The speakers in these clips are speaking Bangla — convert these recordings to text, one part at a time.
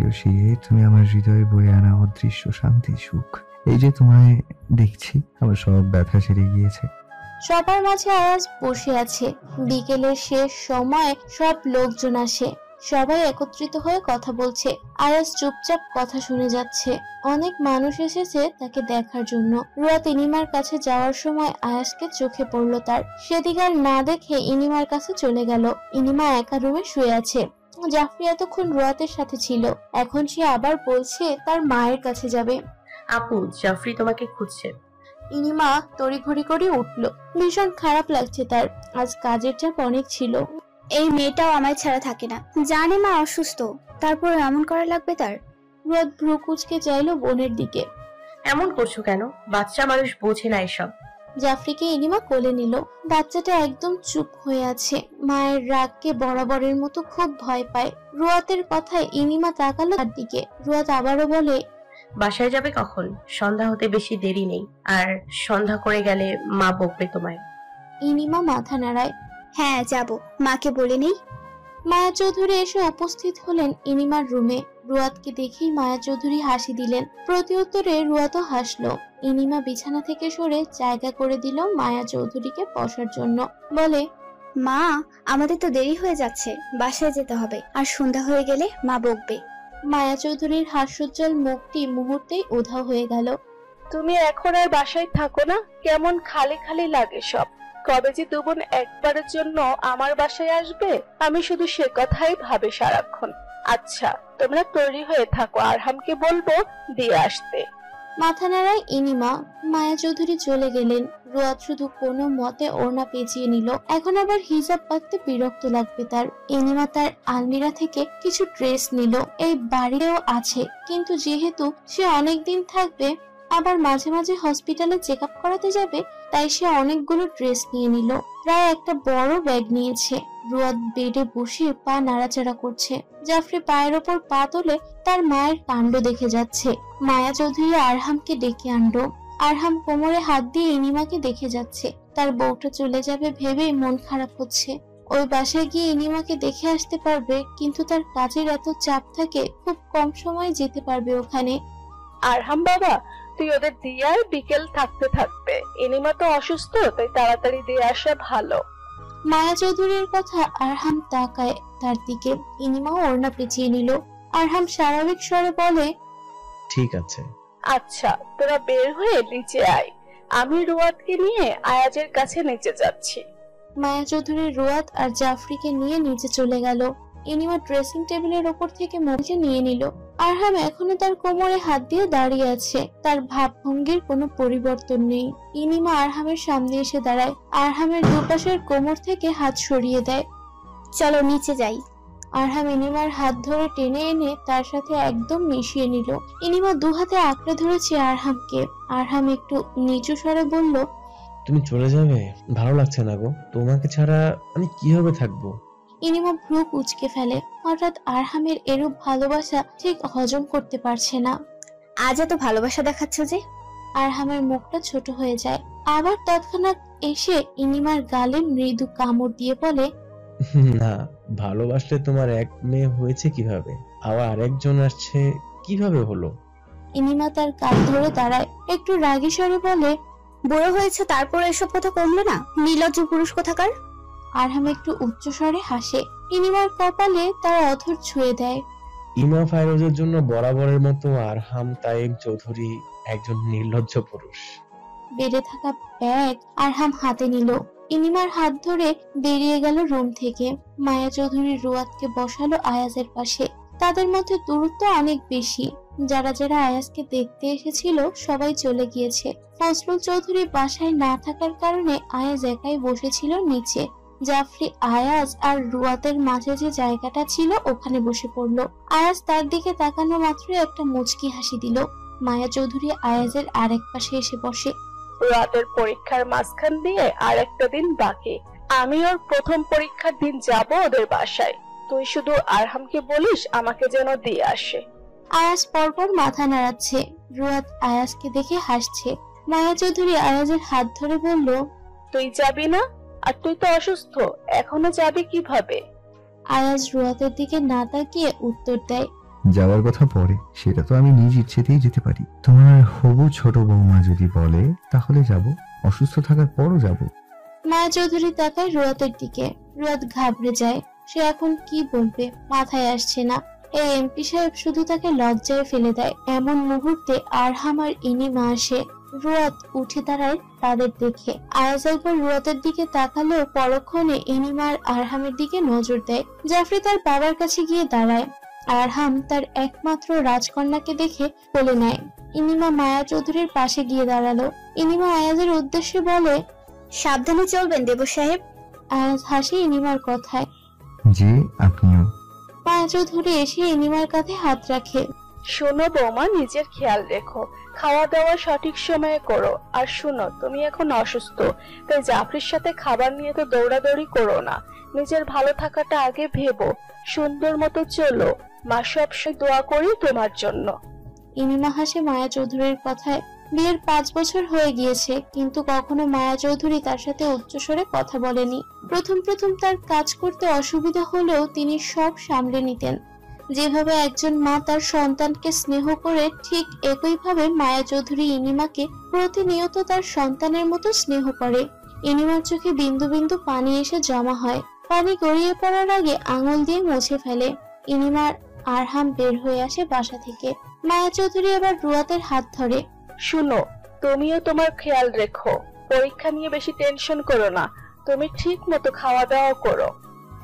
প্রেয়সী, তুমি আমার হৃদয়ে বয়ে আনা অদৃশ্য শান্তি সুখ। এই যে তোমায় দেখছি, আমার সব ব্যথা সেরে গিয়েছে। সবার মাঝে আয়াজ বসে আছে। বিকেলের শেষ সময় সব লোকজন আসে, সবাই একত্রিত হয়ে কথা বলছে। আয়াজ চুপচাপ কথা শুনে যাচ্ছে। অনেক মানুষ এসেছে তাকে দেখার জন্য। রুয়াত ইনিমার কাছে যাওয়ার সময় আয়াজকে চোখে পড়লো তার। সেদিকে আর না দেখে ইনিমার কাছে চলে গেল। ইনিমা একা রুমে শুয়ে আছে। জাফরি এতক্ষণ রুয়াতের সাথে ছিল, এখন সে আবার বলছে তার মায়ের কাছে যাবে। আপু, জাফরি তোমাকে খুঁজছে। ইনিমা তড়িঘড়ি করে উঠল। ভীষণ খারাপ লাগছে তার, আজ কাজের চাপ অনেক ছিল। এই মেয়েটাও আমায় ছাড়া থাকে না, জানে মা অসুস্থ, তারপর এমন করা লাগবে তার। রোদ ভ্রু কুচকে চাইলো বোনের দিকে। এমন করছো কেন? বাচ্চা মানুষ বোঝে না এসব। জাফরিকে ইনিমা কোলে নিল। বাচ্চাটা একদম চুপ হয়ে আছে। মায়ের রাগকে বরাবরের মতো খুব ভয় পায়। রুয়াতের কথায় ইনিমা তাকালো তার দিকে। রুয়াত আবারও বলে, বাসায় যাবে কখন? সন্ধ্যা হতে বেশি দেরি নেই, আর সন্ধ্যা করে গেলে মা বকবে তোমায়। ইনিমা মাথা নাড়ায়। হ্যাঁ যাব, মাকে বলে নেই। মায়া চৌধুরী এসে উপস্থিত হলেন ইনিমার রুমে। রুয়াতকে দেখেই মায়া চৌধুরী হাসি দিলেন। প্রতি উত্তরে রুয়াতও হাসলো। ইনিমা বিছানা থেকে সরে জায়গা করে দিল মায়া চৌধুরীকে বসার জন্য। বলে, মা, আমাদের তো দেরি হয়ে যাচ্ছে, বাসায় যেতে হবে, আর সন্ধ্যা হয়ে গেলে মা বকবে। মায়া চৌধুরীর হাস্যোজ্জ্বল মুখটি মুহূর্তেই উধাও হয়ে গেল। তুমি এখন আর বাসায় থাকো না? কেমন খালি খালি লাগে সব। কবে যে দুবোন একবারের জন্য আমার বাসায় আসবে, আমি শুধু সে কথাই ভাবি সারাক্ষণ। আচ্ছা, তোমরা তৈরি হয়ে থাকো, আরহামকে বলবো দিয়ে আসতে। মাথা নাড়ায় ইনিমা। মায়া চৌধুরী চলে গেলেন। রুয়াত শুধু কোনো মতে ওড়না পেঁচিয়ে নিল। এখন আবার হিজাব পাততে বিরক্ত লাগবে তার। ইনিমা তার আলমিরা থেকে কিছু ড্রেস নিল। এই বাড়িতেও আছে, কিন্তু যেহেতু সে অনেকদিন থাকবে, আবার মাঝে মাঝে হসপিটালে চেক আপ করাতে যাবে, তাই সে অনেকগুলো ড্রেস নিয়ে নিল। প্রায় একটা বড় ব্যাগ নিয়েছে। রুয়াত বেডে বসে পা নাড়াচাড়া করছে। জাফরি পায়ের ওপর পা তোলে তার মায়ের কাণ্ড দেখে যাচ্ছে। মায়া চৌধুরী আরহামকে ডেকে আনলো। আরহাম কোমরে হাত দিয়ে ইনিমাকে দেখে যাচ্ছে। তার বউটা চলে যাবে ভেবেই মন খারাপ হচ্ছে। ওই বাসায় গিয়ে ইনিমাকে দেখে আসতে পারবে, কিন্তু তার কাজের এত চাপ থাকে, খুব কম সময় যেতে পারবে ওখানে। আরহাম বাবা, তুই ওদের দিয়ে আর বিকেল থাকতে থাকবে। ইনিমা তো অসুস্থ, তাই তাড়াতাড়ি দিয়ে আসা ভালো। মায়া চৌধুরীর কথা আরহাম তাকায় তার দিকে। ইনিমাও ওড়না পেঁচিয়ে নিল। আরহাম স্বাভাবিক স্বরে বলে, ঠিক আছে। আচ্ছা, তোরা বের হয়ে নিচে আয়, আমি রুয়াতকে নিয়ে আয়াজের কাছে নিচে যাচ্ছি। মায়া চৌধুরী রুয়াত আর জাফরিকে নিয়ে নিচে চলে গেল। ইনিমা ড্রেসিং টেবিলের ওপর থেকে মোবাইলটা নিয়ে নিল। আরহাম এখনো তার কোমরে হাত দিয়ে দাঁড়িয়ে আছে। তার ভাবভঙ্গির কোনো পরিবর্তন নেই। ইনিমা আরহামের সামনে এসে দাঁড়ায়। আরহামের দুপাশের কোমর থেকে হাত সরিয়ে দেয়। চলো নিচে যাই। আরহাম ইনিমার হাত ধরে টেনে এনে তার সাথে একদম মিশিয়ে নিল। ইনিমা দু হাতে আঁকড়ে ধরেছে আরহামকে। আরহাম একটু নিচু স্বরে বলল, তুমি চলে যাবে? ভালো লাগছে না গো, তোমাকে ছাড়া আমি কিভাবে থাকবো? ইনিমা ভ্রু কুঁচকে ফেলে। হঠাৎ আরহামের এরূপ ভালোবাসা ঠিক হজম করতে পারছে না। আজ এত ভালোবাসা দেখাচ্ছ যে? আরহামের মুখটা ছোট হয়ে যায়। আবার তৎক্ষণাৎ এসে ইনিমার গালে মৃদু কামড় দিয়ে বলে, না, ভালোবাসলে তোমার এক মেয়ে হয়েছে কিভাবে, আবার আরেকজন আসছে কিভাবে হলো? ইনিমা তার কাঁধ ধরে দাঁড়ায়। একটু রাগী স্বরে বলে, বড় হয়েছে তারপর এসব কথা কমলো না, নির্লজ্জ পুরুষ কোথাকার। আরহাম একটু উচ্চ স্বরে হাসে। ইনিমার কপালে তার অধর ছুঁয়ে দেয়। ইমা ফাইরোজের জন্য বরাবরের মতো আরহাম তাইম চৌধুরী একজন নির্লজ্জ পুরুষ। বেড়ে থাকা ব্যাগ আরহাম হাতে নিল। ইনিমার হাত ধরে বেরিয়ে গেল রুম থেকে। মায়া চৌধুরী রুয়াতকে বসালো আয়াজের পাশে। তাদের মধ্যে দূরত্ব অনেক বেশি। যারা যারা আয়াজকে দেখতে এসেছিল সবাই চলে গিয়েছে। ফজলুল চৌধুরী বাসায় না থাকার কারণে আয়াজ একাই বসেছিল নিচে। জাফরি আয়াজ আর রুয়াতের মাঝে যে জায়গাটা ছিল ওখানে বসে পড়লো। আয়াজ তার দিকে তাকানো মাত্রই একটা মুচকি হাসি দিল। মায়া চৌধুরী আয়াজের আরেক পাশে এসে বসে। রাতের পরীক্ষার মাঝখান দিয়ে আর একটা দিন বাকি। আমি ওর প্রথম পরীক্ষার দিন যাব ওদের বাসায়। তুই শুধু আরহামকে বলিস আমাকে যেন দিয়ে আসে। আয়াজ পরপর মাথা নাড়াচ্ছে। রুয়াত আয়াজকে দেখে হাসছে। মায়া চৌধুরী আয়াজের হাত ধরে বলল, তুই যাবি না? আর তুই তো অসুস্থ, এখনো যাবি কিভাবে? আয়াজ রুয়াতের দিকে না তাকিয়ে উত্তর দেয়, যাওয়ার কথা পরে, সেটা তো আমি নিজ ইচ্ছেতেই যেতে পারি। তোমার হবু ছোট বৌমা যদি বলে তাহলে যাব, অসুস্থ থাকার পরও যাব। মায়া চৌধুরী তাকায় রুয়াতের দিকে। রুয়াত ঘাবড়ে যায়। সে এখন কি বলবে মাথায় আসছে না। এই এমপি সাহেব শুধু তাকে লজ্জায় ফেলে দেয়। এমন মুহূর্তে আরহাম আর ইনিমা আসে। রুয়াত উঠে দাঁড়ায় তাদের দেখে। আয়াজ একবার রুয়াতের দিকে তাকালেও পরক্ষণে ইনিমা আর আরহামের দিকে নজর দেয়। জাফরি তার বাবার কাছে গিয়ে দাঁড়ায়। আরহাম তার একমাত্র রাজকন্যাকে দেখে কোলে নেয়। ইনিমা মায়া চৌধুরীর পাশে গিয়ে দাঁড়ালো। ইনিমা আয়াজের উদ্দেশ্যে বলে, সাবধানে চলবেন দেবু সাহেব। আয়াজ হাসি ইনিমার কথায়। জি, আপনিও। মায়া চৌধুরী এসে ইনিমার কাঁধে হাত রাখে। শোনো বৌমা, নিজের খেয়াল রেখো, খাওয়া দাওয়া সঠিক সময়ে করো। আর শোনো, তুমি এখন অসুস্থ, তাই জাফরির সাথে খাবার নিয়ে তো দৌড়াদৌড়ি করো না। নিজের ভালো থাকাটা আগে ভেবো। সুন্দর মতো চলো। মা সবসময় দোয়া করি তোমার জন্য। ইনিমা হাসে মায়া চৌধুরীর কথায়। বিয়ের 5 বছর হয়ে গিয়েছে, কিন্তু কখনো মায়া চৌধুরী তার সাথে উচ্চস্বরে কথা বলেনি। প্রথম প্রথম তার কাজ করতে অসুবিধা হলেও তিনি সব সামলে নিতেন। যেভাবে একজন মা তার সন্তানকে স্নেহ করে, ঠিক একইভাবে মায়া চৌধুরী ইনিমাকে প্রতিনিয়ত তার সন্তানের মতো স্নেহ করে। ইনিমার চোখে বিন্দু বিন্দু পানি এসে জমা হয়। পানি গড়িয়ে পড়ার আগে আঙুল দিয়ে মুছে ফেলে। ইনিমার আরহাম বের হয়ে আসে বাসা থেকে। মায়া চৌধুরী আবার রুয়াতের হাত ধরে। শুনো, তুমিও তোমার খেয়াল রেখো। পরীক্ষা নিয়ে বেশি টেনশন করো না। তুমি ঠিক মতো খাওয়া দাওয়া করো।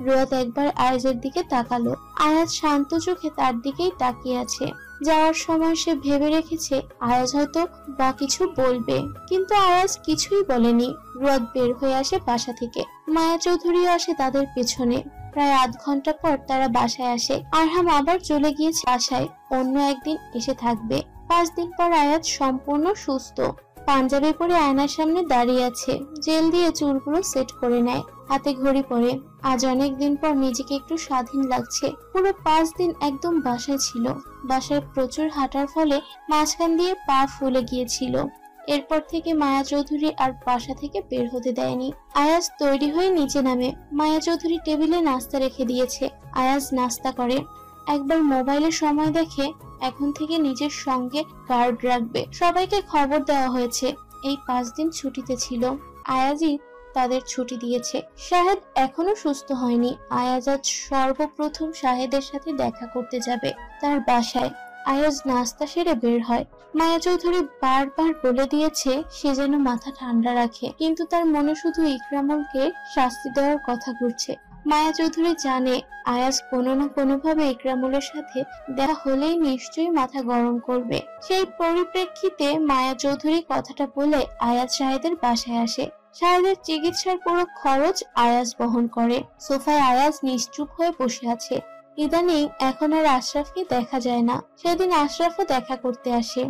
রুয়াত একবার আয়াজের দিকে তাকালো। আয়াজ শান্ত চোখে তার দিকেই তাকিয়ে আছে। যাওয়ার সময় সে ভেবে রেখেছে আয়াজ হয়তো বা কিছু বলবে, কিন্তু আয়াজ কিছুই বলেনি। রুয়াত বের হয়ে আসে বাসা থেকে। মায়া চৌধুরীও আসে তাদের পেছনে। প্রায় আধ ঘন্টা পর তারা বাসায় আসে। আরহাম আবার চলে গিয়েছে বাসায়, অন্য একদিন এসে থাকবে। 5 দিন পর আয়াজ সম্পূর্ণ সুস্থ। পাঞ্জাবি পরে আয়নার সামনে দাঁড়িয়ে আছে। জেল দিয়ে চুলগুলো সেট করে নেয়। হাতে ঘড়ি পরে। আজ অনেক দিন পর নিজেকে একটু স্বাধীন লাগছে। পুরো 5 দিন একদম বাসায় ছিল। বাসায় প্রচুর হাঁটার ফলে মাঝখান দিয়ে পা ফুলে গিয়েছিল। এরপর থেকে মায়া চৌধুরী আর বাসা থেকে বের হতে দেয়নি। আয়াজ তৈরি হয়ে নিচে নামে। মায়া চৌধুরী টেবিলে নাস্তা রেখে দিয়েছে। আয়াজ নাস্তা করে। একবার মোবাইলে সময় দেখে। এখন থেকে নিজের সঙ্গে গার্ড রাখবে। সবাইকে খবর দেওয়া হয়েছে। এই 5 দিন ছুটিতে ছিল। আয়াজই তাদের ছুটি দিয়েছে। শাহেদ এখনো সুস্থ হয়নি। আয়াজ আজ সর্বপ্রথম শাহেদের সাথে দেখা করতে যাবে তার বাসায়। আয়াজ নাস্তা সেরে বের হয়। মায়া চৌধুরী বারবার বলে দিয়েছে সে যেন মাথা ঠান্ডা রাখে, কিন্তু তার মনে শুধু ইকরামুলকে শাস্তি দেওয়ার কথা ঘুরছে। মায়া চৌধুরী জানে আয়াজ কোনো না কোনোভাবে ইকরামুলের সাথে দেখা হলেই নিশ্চয়ই মাথা গরম করবে। সেই পরিপ্রেক্ষিতে মায়া চৌধুরী কথাটা বলে আয়াজ শাহেদের বাসায় আসে। শাহেদের চিকিৎসার পুরো খরচ আয়াজ বহন করে। সোফায় আয়াজ নিশ্চুপ হয়ে বসে আছে। ইদানিং এখন আর আশরাফকে দেখা যায় না। সেদিন আশরাফও দেখা করতে আসে।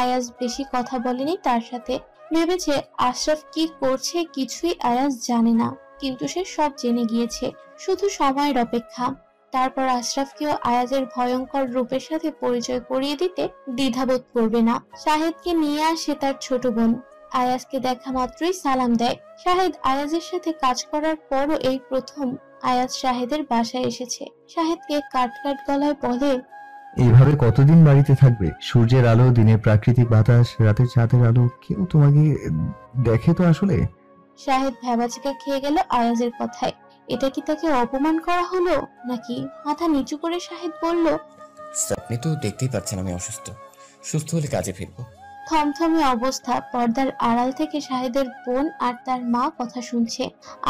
আয়াজ বেশি কথা বলেনি তার সাথে। ভেবেছে আশরাফ কি করছে কিছুই আয়াজ জানে না, কিন্তু সে সব জেনে গিয়েছে। শুধু সময়ের অপেক্ষা। তারপর আশরাফকেও আয়াজের ভয়ঙ্কর রূপের সাথে পরিচয় করিয়ে দিতে দ্বিধাবোধ করবে না। শাহেদকে নিয়ে আসে তার ছোট বোন। আয়াজকে দেখা মাত্রই সালাম দেয়। শাহেদ আয়াজের সাথে কাজ করার পরও এই প্রথম আয়াজ শাহেদের বাসায় এসেছে। শাহেদকে কাট কাট গলায় বলে, এইভাবে কতদিন বাড়িতে থাকবে? সূর্যের আলো, দিনের প্রাকৃতিক বাতাস, রাতের চাঁদের আলো, কেউ তোমাকে দেখে তো আসলে? শাহেদ ভ্যাবাচিকা খেয়ে গেল আয়াজের কথায়। এটা কি তাকে অপমান করা হলো নাকি? মাথা নিচু করে শাহেদ বলল, আপনি তো দেখতেই পাচ্ছেন আমি অসুস্থ। সুস্থ হলে কাজে ফিরবো। থমথমে অবস্থা। পর্দার আড়াল থেকে শাহেদের বোন আর তার মা কথা শুনছে।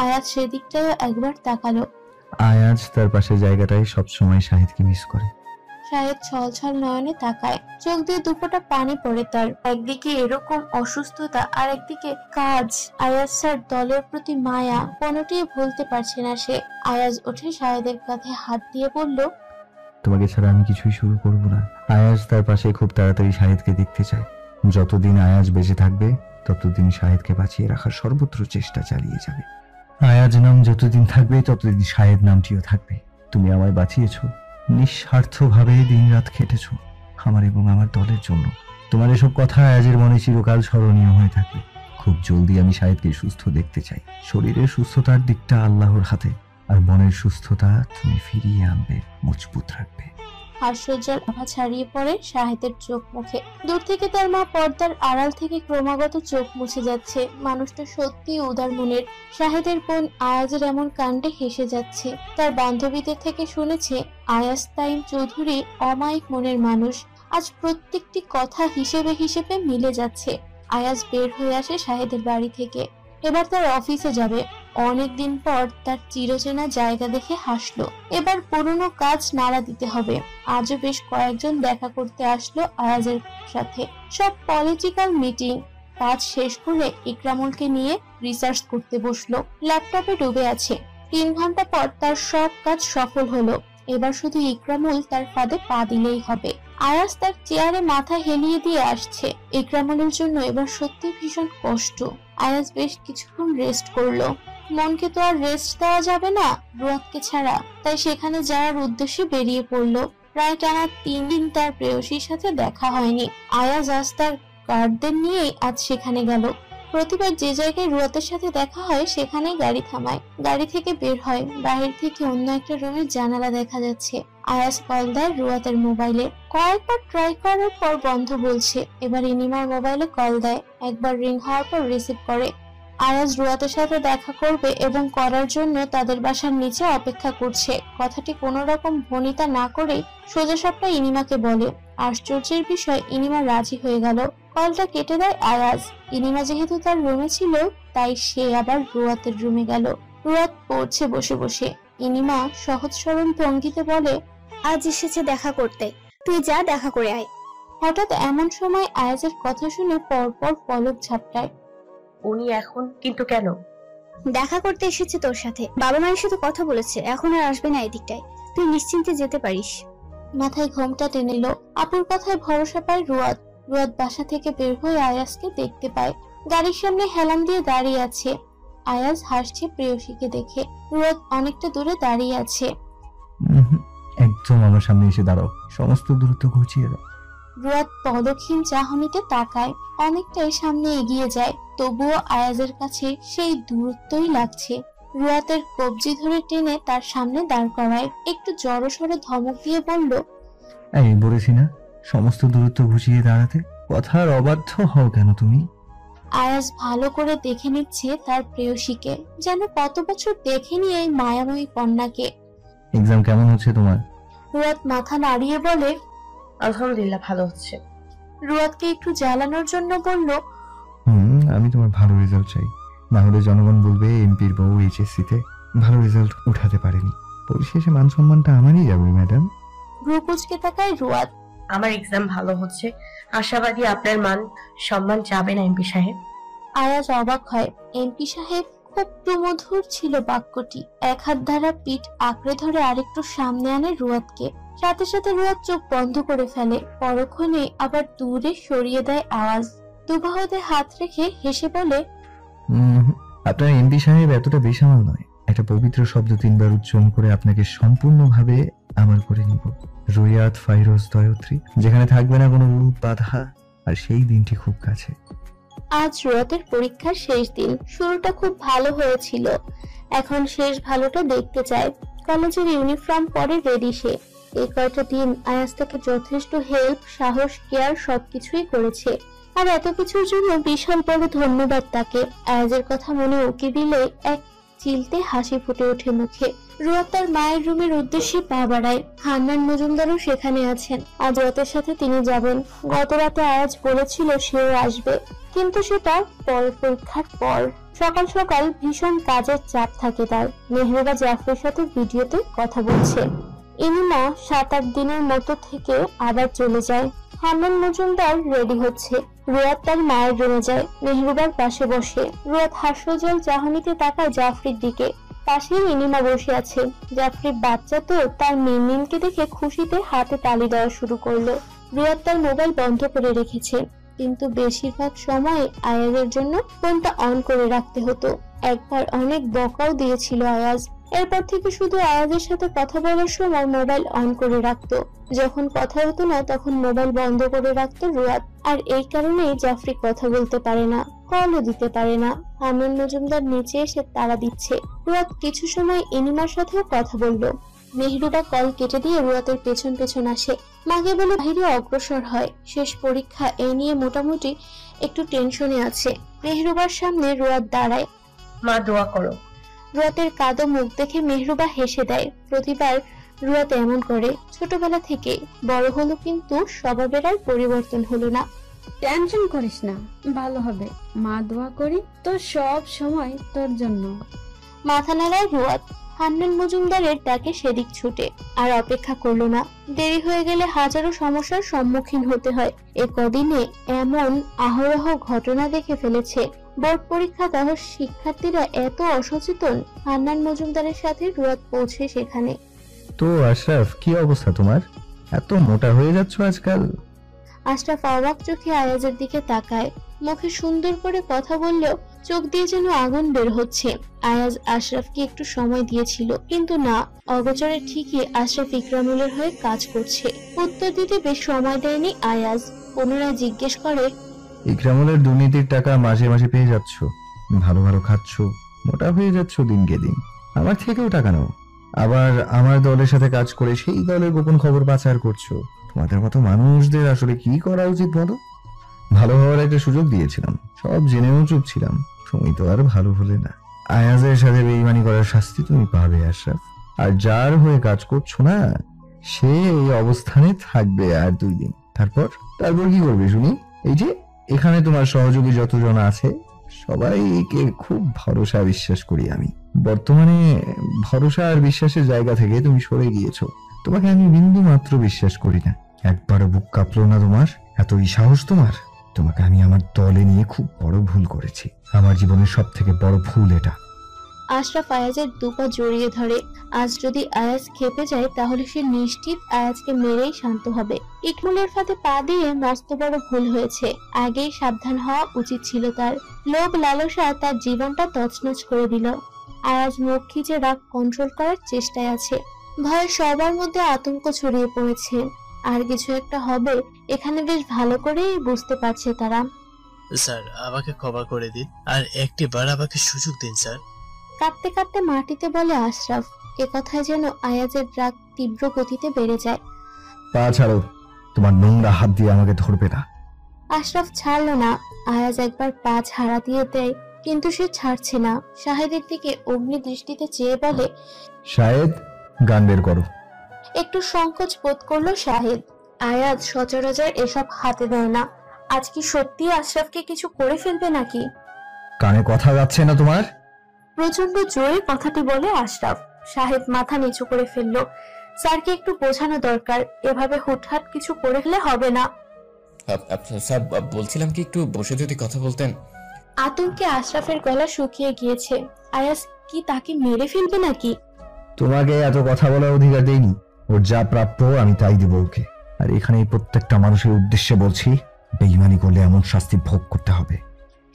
আয়াজ সেদিকটাও একবার তাকালো। আয়াজ তার পাশে জায়গাটাই সবসময় শাহিদকে মিস করে। শাহেদ ছলছল নয়নে তাকায়। চোখ দিয়ে দুপোটা পানি পড়ে তার। একদিকে এরকম অসুস্থতা আর একদিকে কাজ, আয়াজ স্যার দলের প্রতি মায়া, কোনোটিই ভুলতে পারছে না সে। আয়াজ উঠে শাহেদের কাঁধে হাত দিয়ে বলল, তোমাকে ছাড়া আমি কিছুই শুরু করব না। আয়াজ তার পাশে খুব তাড়াতাড়ি শাহিদকে দেখতে চায়। যতদিন আয়াজ বেঁচে থাকবে ততদিন শাহিদকে বাঁচিয়ে রাখার সর্বত্র চেষ্টা চালিয়ে যাবে। আয়াজ নাম যতদিন থাকবে ততদিন শাহেদ নামটিও থাকবে। তুমি আমায় বাঁচিয়েছো, নিঃস্বার্থভাবে দিনরাত খেটেছো আমার এবং আমার দলের জন্য। তোমার এসব কথা আয়াজের মনে চিরকাল স্মরণীয় হয়ে থাকবে। খুব জলদি আমি শাহেদকে সুস্থ দেখতে চাই। শরীরের সুস্থতার দিকটা আল্লাহর হাতে, আর মনের সুস্থতা তুমি ফিরিয়ে আনবে, মজবুত রাখবে। হাস্যোজ্জ্বল আভা ছড়িয়ে পড়ে শাহেদের চোখ মুখে। দূর থেকে তার মা পর্দার আড়াল থেকে ক্রমাগত চোখ মুছে যাচ্ছে। মানুষটা সত্যি উদার মনের। শাহেদের বোন আয়াজের এমন কাণ্ডে হেসে যাচ্ছে। তার বান্ধবীদের থেকে শুনেছে আয়াজ তাইম চৌধুরী অমায়িক মনের মানুষ। আজ প্রত্যেকটি কথা হিসেবে হিসেবে মিলে যাচ্ছে। আয়াজ বের হয়ে আসে শাহেদের বাড়ি থেকে। এবার তার অফিসে যাবে। অনেকদিন পর তার চিরচেনা জায়গা দেখে হাসলো। এবার পুরনো কাজ নাড়া দিতে হবে। আজও বেশ কয়েকজন দেখা করতে আসলো আয়াজের সাথে। সব পলিটিক্যাল মিটিং কাজ শেষ করে ইকরামুলকে নিয়ে রিসার্চ করতে বসলো। ল্যাপটপে ডুবে আছে। 3 ঘন্টা পর তার সব কাজ সফল হলো। এবার শুধু ইকরামুল তার ফাঁদে পা দিলেই হবে। আয়াজ তার চেয়ারে মাথা হেলিয়ে দিয়ে আসছে। ইকরামুলের জন্য এবার সত্যি ভীষণ কষ্ট। আয়াজ বেশ কিছুক্ষণ রেস্ট করলো। মনকে তো আর রেস্ট দেওয়া যাবে না রুয়াদকে ছাড়া, তাই সেখানে যাওয়ার উদ্দেশ্যে বেরিয়ে পড়লো। প্রায় টানা 3 দিন তার প্রেয়সীর সাথে দেখা হয়নি। আয়াজ আজ তার গার্ডদের নিয়েই আজ সেখানে গেল। প্রতিবার যে জায়গায় রুয়াতের সাথে দেখা হয় সেখানেই গাড়ি থামায়। গাড়ি থেকে বের হয়। বাহির থেকে অন্য একটা রুমের জানালা দেখা যাচ্ছে। আয়াজ কল দেয় রুয়াতের মোবাইলে। কয়েকবার ট্রাই করার পর বন্ধ বলছে। এবার ইনিমার মোবাইলে কল দেয়। একবার রিং হওয়ার পর রিসিভ করে। আয়াজ রুয়াতের সাথে দেখা করবে এবং করার জন্য তাদের বাসার নিচে অপেক্ষা করছে। কথাটি কোনো রকম ভনিতা না করে সোজাসাপটা ইনিমাকে বলে। আশ্চর্যের বিষয় ইনিমা রাজি হয়ে গেল। কলটা কেটে দেয় আয়াজ। ইনিমা যেহেতু তার রুমে ছিল তাই সে আবার রুয়াতের রুমে গেল। রুয়াত পড়ছে বসে বসে। ইনিমা সহজ সরল ভঙ্গিতে বলে, আজ এসেছে দেখা করতে, তুই যা দেখা করে আয়। হঠাৎ এমন সময় আয়াজের কথা শুনে পরপর পলক ঝাপটায়। উনি এখন কিন্তু কেন? দেখা করতে এসেছে তোর সাথে। বাবা মায়ের সাথে কথা বলেছে, এখন আর আসবে না এদিকটায়। তুই নিশ্চিন্তে যেতে পারিস। মাথায় ঘোমটা টেনে নিল। আপুর কথায় ভরসা পায় রুয়াত। রুয়াত বাসা থেকে বের হয়ে আয়াজকে দেখতে পায়। গাড়ির সামনে হেলান দিয়ে দাঁড়িয়ে আছে। আয়াজ হাসছে প্রেয়সীকে দেখে। রুয়াত অনেকটা দূরে দাঁড়িয়ে আছে। একদম আমার সামনে এসে দাঁড়াও, সমস্ত দূরত্ব ঘুচিয়ে দাও। রুয়াত পলকহীন চাহনিতে তাকায়। অনেকটাই সামনে এগিয়ে যায়। তবুও আয়াজের কাছে সেই দূরত্বই লাগছে। রুয়াতের কবজি ধরে টেনে তার সামনে দাঁড় করায়। একটু জড়সড় ধমক দিয়ে বলল, এই বলেছি না সমস্ত দূরত্ব ঘুচিয়ে দাঁড়াতে, কথার অবাধ্য হও কেন তুমি? আয়াজ ভালো করে দেখে নিচ্ছে তার প্রেয়সীকে, যেন কত বছর দেখেনি এই মায়াময়ী কন্যাকে। এক্সাম কেমন হচ্ছে তোমার? রুয়াত মাথা নাড়িয়ে বলে, আলহামদুলিল্লাহ ভালো হচ্ছে। রুয়াতকে একটু জ্বালানোর জন্য বলল, আমি তোমার ভালো রেজাল্ট চাই, না হলে জনগণ বলবে এমপির বউ এইচএসসিতে ভালো রেজাল্ট উঠাতে পারেনি। পরিশেষে মান সম্মানটা আমারই যাবে ম্যাডাম। ভ্রু কুঁচকে তাকায় রুয়াত। আমার এক্সাম ভালো হচ্ছে, আশাবাদী আপনার মান সম্মান যাবে না এমপি সাহেব। আয়াজ অবাক হয়। এমপি সাহেব, খুব সুমধুর ছিল বাক্যটি। এক হাত দ্বারা পিঠ আঁকড়ে ধরে আরেকটু সামনে আনে রুয়াতকে। সাথে সাথে রুয়াত চোখ বন্ধ করে ফেলে। পরক্ষণে আবার দূরে সরিয়ে দেয় আওয়াজ। দুবাহুতে হাত রেখে হেসে বলে, আপনার এমপি সাহেব এতটা বেসামাল নয়। একটা পবিত্র শব্দ 3 বার উচ্চারণ করে আপনাকে সম্পূর্ণভাবে আমার করে নিব। রুয়াত ফাইরোজ দয়ত্রী, যেখানে থাকবে না কোনো রূপ বাধা। আর সেই দিনটি খুব কাছে। আজ রুয়াতের পরীক্ষার শেষ দিন। শুরুটা খুব ভালো হয়েছিল। এখন শেষ ভালোটা দেখতে চায়। কলেজের ইউনিফর্ম পরে রেডি সে। এই কয়টা দিন আয়াজ তাকে যথেষ্ট হেল্প, সাহস, কেয়ার সবকিছুই করেছে। আর এত কিছুর জন্য বিশাল বড় ধন্যবাদ তাকে। আয়াজের কথা মনে উকি দিলে এক চিলতে হাসি ফুটে ওঠে মুখে। রুয়াত তার মায়ের রুমের উদ্দেশ্যে পা বাড়ায়। হান্নান মজুমদারও সেখানে আছেন। আজ রাতের সাথে তিনি যাবেন। গত রাতে আয়াজ বলেছিল সেও আসবে, কিন্তু সেটা পরীক্ষার পর। সকাল সকাল ভীষণ কাজের চাপ থাকে তার। মেহরুবা জাফরের সাথে ভিডিওতে কথা বলছে। ইনিমা 7-8 দিনের মতো থেকে আবার চলে যায়। হান্নান মজুমদার রেডি হচ্ছে। রুয়াত তার মায়ের রুমে যায়। মেহরুবার পাশে বসে। রুয়াত হাস্যজ্জ্বল চাহনিতে তাকায় জাফরির দিকে। পাশেই ইনিমা বসে আছে। জাফরির বাচ্চা তো তার মিনমিনকে দেখে খুশিতে হাতে তালি দেওয়া শুরু করলো। রুয়াত তার মোবাইল বন্ধ করে রেখেছে, কিন্তু বেশিরভাগ সময় আয়াজের জন্য ফোনটা অন করে রাখতে হতো। একবার অনেক বকাও দিয়েছিল আয়াজ। এরপর থেকে শুধু আয়াজের সাথে কথা বলার সময় মোবাইল অন করে রাখতো। যখন কথা হতো না তখন মোবাইল বন্ধ করে রাখতো রুয়াত। আর এই কারণেই জাফরি কথা বলতে পারে না, কলও দিতে পারে না। হান্নান মজুমদার নিচে এসে তাড়া দিচ্ছে। রুয়াত কিছু সময় ইনিমার সাথেও কথা বলল। মেহরুবা কল কেটে দিয়ে রুয়াতের পেছন পেছন আসে। মাকে বলে বাইরে অগ্রসর হয়। শেষ পরীক্ষা এই নিয়ে মোটামুটি একটু টেনশনে আছে। মেহরুবার সামনে রুয়াত দাঁড়ায়। মা দোয়া করো। রুয়াতের কাদো মুখ দেখে মেহরুবা হেসে দেয়। প্রতিবার রুয়াত এমন করে, ছোটবেলা থেকে বড় হলো কিন্তু স্বভাবের আর পরিবর্তন হলো না। টেনশন করিস না, ভালো হবে। মা দোয়া করি তো সব সময় তোর জন্য। মাথা নাড়ায় রুয়াত। হান্নান মজুমদারের ডাকে সেদিক ছুটে। আর অপেক্ষা করলো না। দেরি হয়ে গেলে হাজারো সমস্যার সম্মুখীন হতে হয়। এ কদিনে এমন আহরহ ঘটনা দেখে ফেলেছে। বোর্ড পরীক্ষা দেওয়ার শিক্ষার্থীরা এত অসচেতন। হান্নান মজুমদারের সাথে রুয়াত পৌঁছে সেখানে। তো আশরাফ, কি অবস্থা তোমার? এত মোটা হয়ে যাচ্ছ আজকাল। আশরাফ অবাক চোখে আয়াজের দিকে তাকায়। মুখে সুন্দর করে কথা বললেও চোখ দিয়ে যেন আগুন বের হচ্ছে। আয়াজ আশরাফকে একটু সময় দিয়েছিল, কিন্তু না, অগোচরে ঠিকই আশরাফ ইকরামুলের হয়ে কাজ করছে। উত্তর দিতে বেশ সময় দেয়নি আয়াজ। পুনরায় জিজ্ঞেস করে, ইকরামুলের দুর্নীতির টাকা মাসে মাসে পেয়ে যাচ্ছ, ভালো ভালো খাচ্ছ, মোটা হয়ে যাচ্ছ দিনকে দিন। আমার থেকেও টাকা নাও, আবার আমার দলের সাথে কাজ করে সেই দলের গোপন খবর পাচার করছো। তোমাদের মতো মানুষদের আসলে কি করা উচিত বলো? ভালো হওয়ার একটা সুযোগ দিয়েছিলাম, সব জেনেও চুপ ছিলাম। তুমি তো আর ভালো হলে না। আয়াজের সাথে বেইমানি করার শাস্তি তুমি পাবে আশরাফ। আর যার হয়ে কাজ করছো না, সে এই অবস্থানে থাকবে আর 2 দিন। তারপর কি করবে শুনি? এই যে এখানে তোমার সহযোগী যতজন আছে সবাইকে খুব ভরসা বিশ্বাস করি আমি। বর্তমানে ভরসা আর বিশ্বাসের জায়গা থেকে তুমি সরে গিয়েছো। তোমাকে আমি বিন্দু মাত্র বিশ্বাস করি না। একবারও বুক কাঁপলো না তোমার? এতই সাহস তোমার? তোমাকে আমি আমার দলে নিয়ে খুব বড় ভুল করেছি। আমার জীবনের সব থেকে বড় ভুল এটা। আশরাফ আয়াজের দুপা জড়িয়ে ধরে। আজ যদি আয়াজ খেপে যায় তাহলে সে নিশ্চিত আয়াজকে মেরেই শান্ত হবে। ইকমুলের ফাঁদে পা দিয়ে মস্ত বড় ভুল হয়েছে। আগেই সাবধান হওয়া উচিত ছিল তার। লোভ লালসা তার জীবনটা তছনছ করে দিল। আয়াজ মুখ খিচে রাগ কন্ট্রোল করার চেষ্টায় আছে। ভয় সবার মধ্যে আতঙ্ক ছড়িয়ে পড়েছে। আর কিছু একটা হবে এখানে বেশ ভালো করেই বুঝতে পারছে তারা। স্যার, আমাকে ক্ষমা করে দিন, আর একটিবার আমাকে সুযোগ দিন স্যার। কাঁদতে কাঁদতে মাটিতে বলে আশরাফ। এ কথায় যেন আয়াজের রাগ তীব্র গতিতে বেড়ে যায়। পা ছাড়ো, তোমার নোংরা হাত দিয়ে আমাকে ধরবে না। আশরাফ ছাড়লো না। আয়াজ একবার পা ছাড়া দিয়ে দেয়, কিন্তু সে ছাড়ছে না। শাহেদের দিকে অগ্নি দৃষ্টিতে চেয়ে বলে, শাহেদ, গান বের করো। একটু সংকোচ বোধ করলো শাহেদ। আয়াজ সচরাচর এসব হাতে দেয় না। আজ কি সত্যি আশরাফকে কিছু করে ফেলবে নাকি? কানে কথা যাচ্ছে না তোমার? প্রচন্ড জোরে কথাটি বলে আশরাফ। শাহেদ মাথা নিচু করে ফেলল। স্যারকে একটু বোঝানো দরকার, এভাবে হুটহাট কিছু করে ফেলে হবে না। স্যার, বলছিলাম কি একটু বসে যদি কথা বলতেন। আতঙ্কে আশরাফের গলা শুকিয়ে গিয়েছে। আয়াজ কি তাকে মেরে ফেলবে নাকি? তোমাকে এত কথা বলার অধিকার দেইনি। ওর যা প্রাপ্য আমি তাই দিব ওকে। আর এখানে প্রত্যেকটা মানুষের উদ্দেশ্যে বলছি, বেঈমানি করলে এমন শাস্তি ভোগ করতে হবে।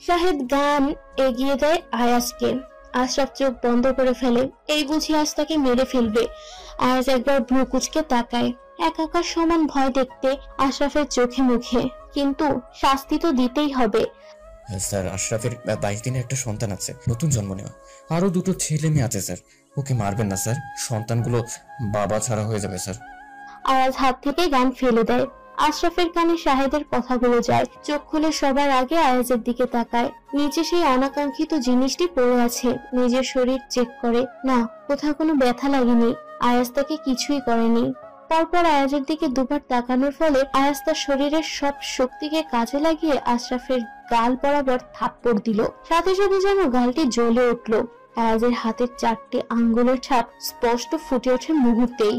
শাহেদ গান এগিয়ে দেয় আয়াজকে। আশরাফ চোখ বন্ধ করে ফেলে। এই বুঝি আজ তাকে মেরে ফেলবে। আয়াজ একবার ভ্রু কুঁচকে তাকায়। একাকার সমান ভয় দেখতে আশরাফের চোখে মুখে। কিন্তু শাস্তি তো দিতেই হবে। স্যার, আশরাফের 22 দিনের একটা সন্তান আছে, নতুন জন্ম নেওয়া। আরো 2 ছেলে মেয়ে আছে স্যার। ওকে মারবেন না স্যার, সন্তানগুলো বাবা ছাড়া হয়ে যাবে স্যার। আয়াজ হাত থেকে গান ফেলে দেয়। আশরাফের কানে শাহেদের কথাগুলো যায়। চোখ খুলে সবার আগে আয়াজের দিকে তাকায়। নিচে সেই অনাকাঙ্ক্ষিত জিনিসটি পড়ে আছে। নিজের শরীর চেক করে, না, কোথাও কোনো ব্যথা লাগেনি। আয়াজ তাকে কিছুই করেনি। তারপর আয়াজের দিকে দুবার তাকানোর ফলে আয়াজ তার শরীরের সব শক্তিকে কাজে লাগিয়ে আশরাফের গাল বরাবর থাপ্পড় দিল। সাথে সাথে যেন গালটি জ্বলে উঠল। আয়াজের হাতের 4টি আঙ্গুলের ছাপ স্পষ্ট ফুটে ওঠে মুহূর্তেই।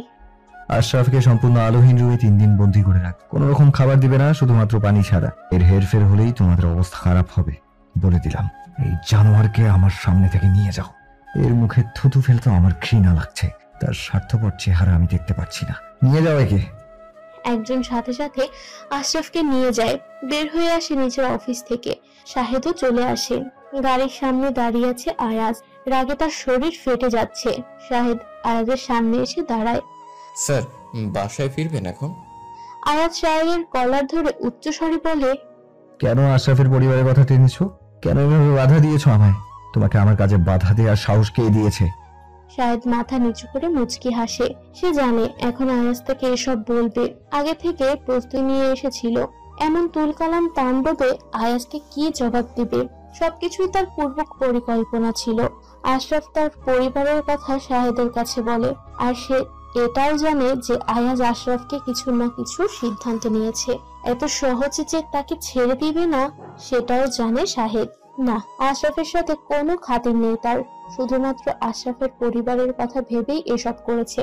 আশরাফকে সম্পূর্ণ আলোহীন রুমে 3 দিন বন্দী করে রাখ। কোন রকম খাবার দিবে না, শুধুমাত্র পানি ছাড়া। এর হেরফের হলেই তোমাদের অবস্থা খারাপ হবে, বলে দিলাম। এই জানোয়ারকে আমার সামনে থেকে নিয়ে যাও। এর মুখে থুতু ফেলতে আমার ঘৃণা লাগছে। তার স্বার্থপর চেহারা আমি দেখতে পাচ্ছি না। নিয়ে যাও একে। একজন সাথে সাথে আশরাফকে নিয়ে যায়। বের হয়ে আসে নিজের অফিস থেকে। শাহেদও চলে আসে। গাড়ির সামনে দাঁড়িয়ে আছে আয়াজ। রাগে তার শরীর ফেটে যাচ্ছে। শাহেদ আয়াজের সামনে এসে দাঁড়ায়। স্যার, বাসায় ফিরবেন এখন? আয়াজ শাহেদের কলার ধরে উচ্চস্বরে বলে, কেন আশরাফের পরিবারের কথা টেনেছো? কেন এভাবে বাধা দিয়েছো আমায়? তোমাকে আমার কাজে বাধা দেওয়ার সাহস কে দিয়েছে? শাহেদ মাথা নিচু করে মুচকি হাসে। সে জানে এখন আয়াজ থেকে এসব বলবে, আগে থেকে প্রস্তুতি নিয়ে এসেছিল। এমন তুলকালাম তাণ্ডবে আয়াজকে কি জবাব দিবে, সবকিছুই তার পূর্ব পরিকল্পনা ছিল। আশরাফ তার পরিবারের কথা শাহেদের কাছে বলে, আর সে এটাও জানে যে আয়াজ আশরাফকে কিছু না কিছু সিদ্ধান্ত নিয়েছে। এত সহজে যে তাকে ছেড়ে দিবে না সেটাও জানে শাহেদ। না, আশরাফের সাথে কোনো খাতির নেই তার, শুধুমাত্র আশরাফের পরিবারের কথা ভেবেই এসব করেছে।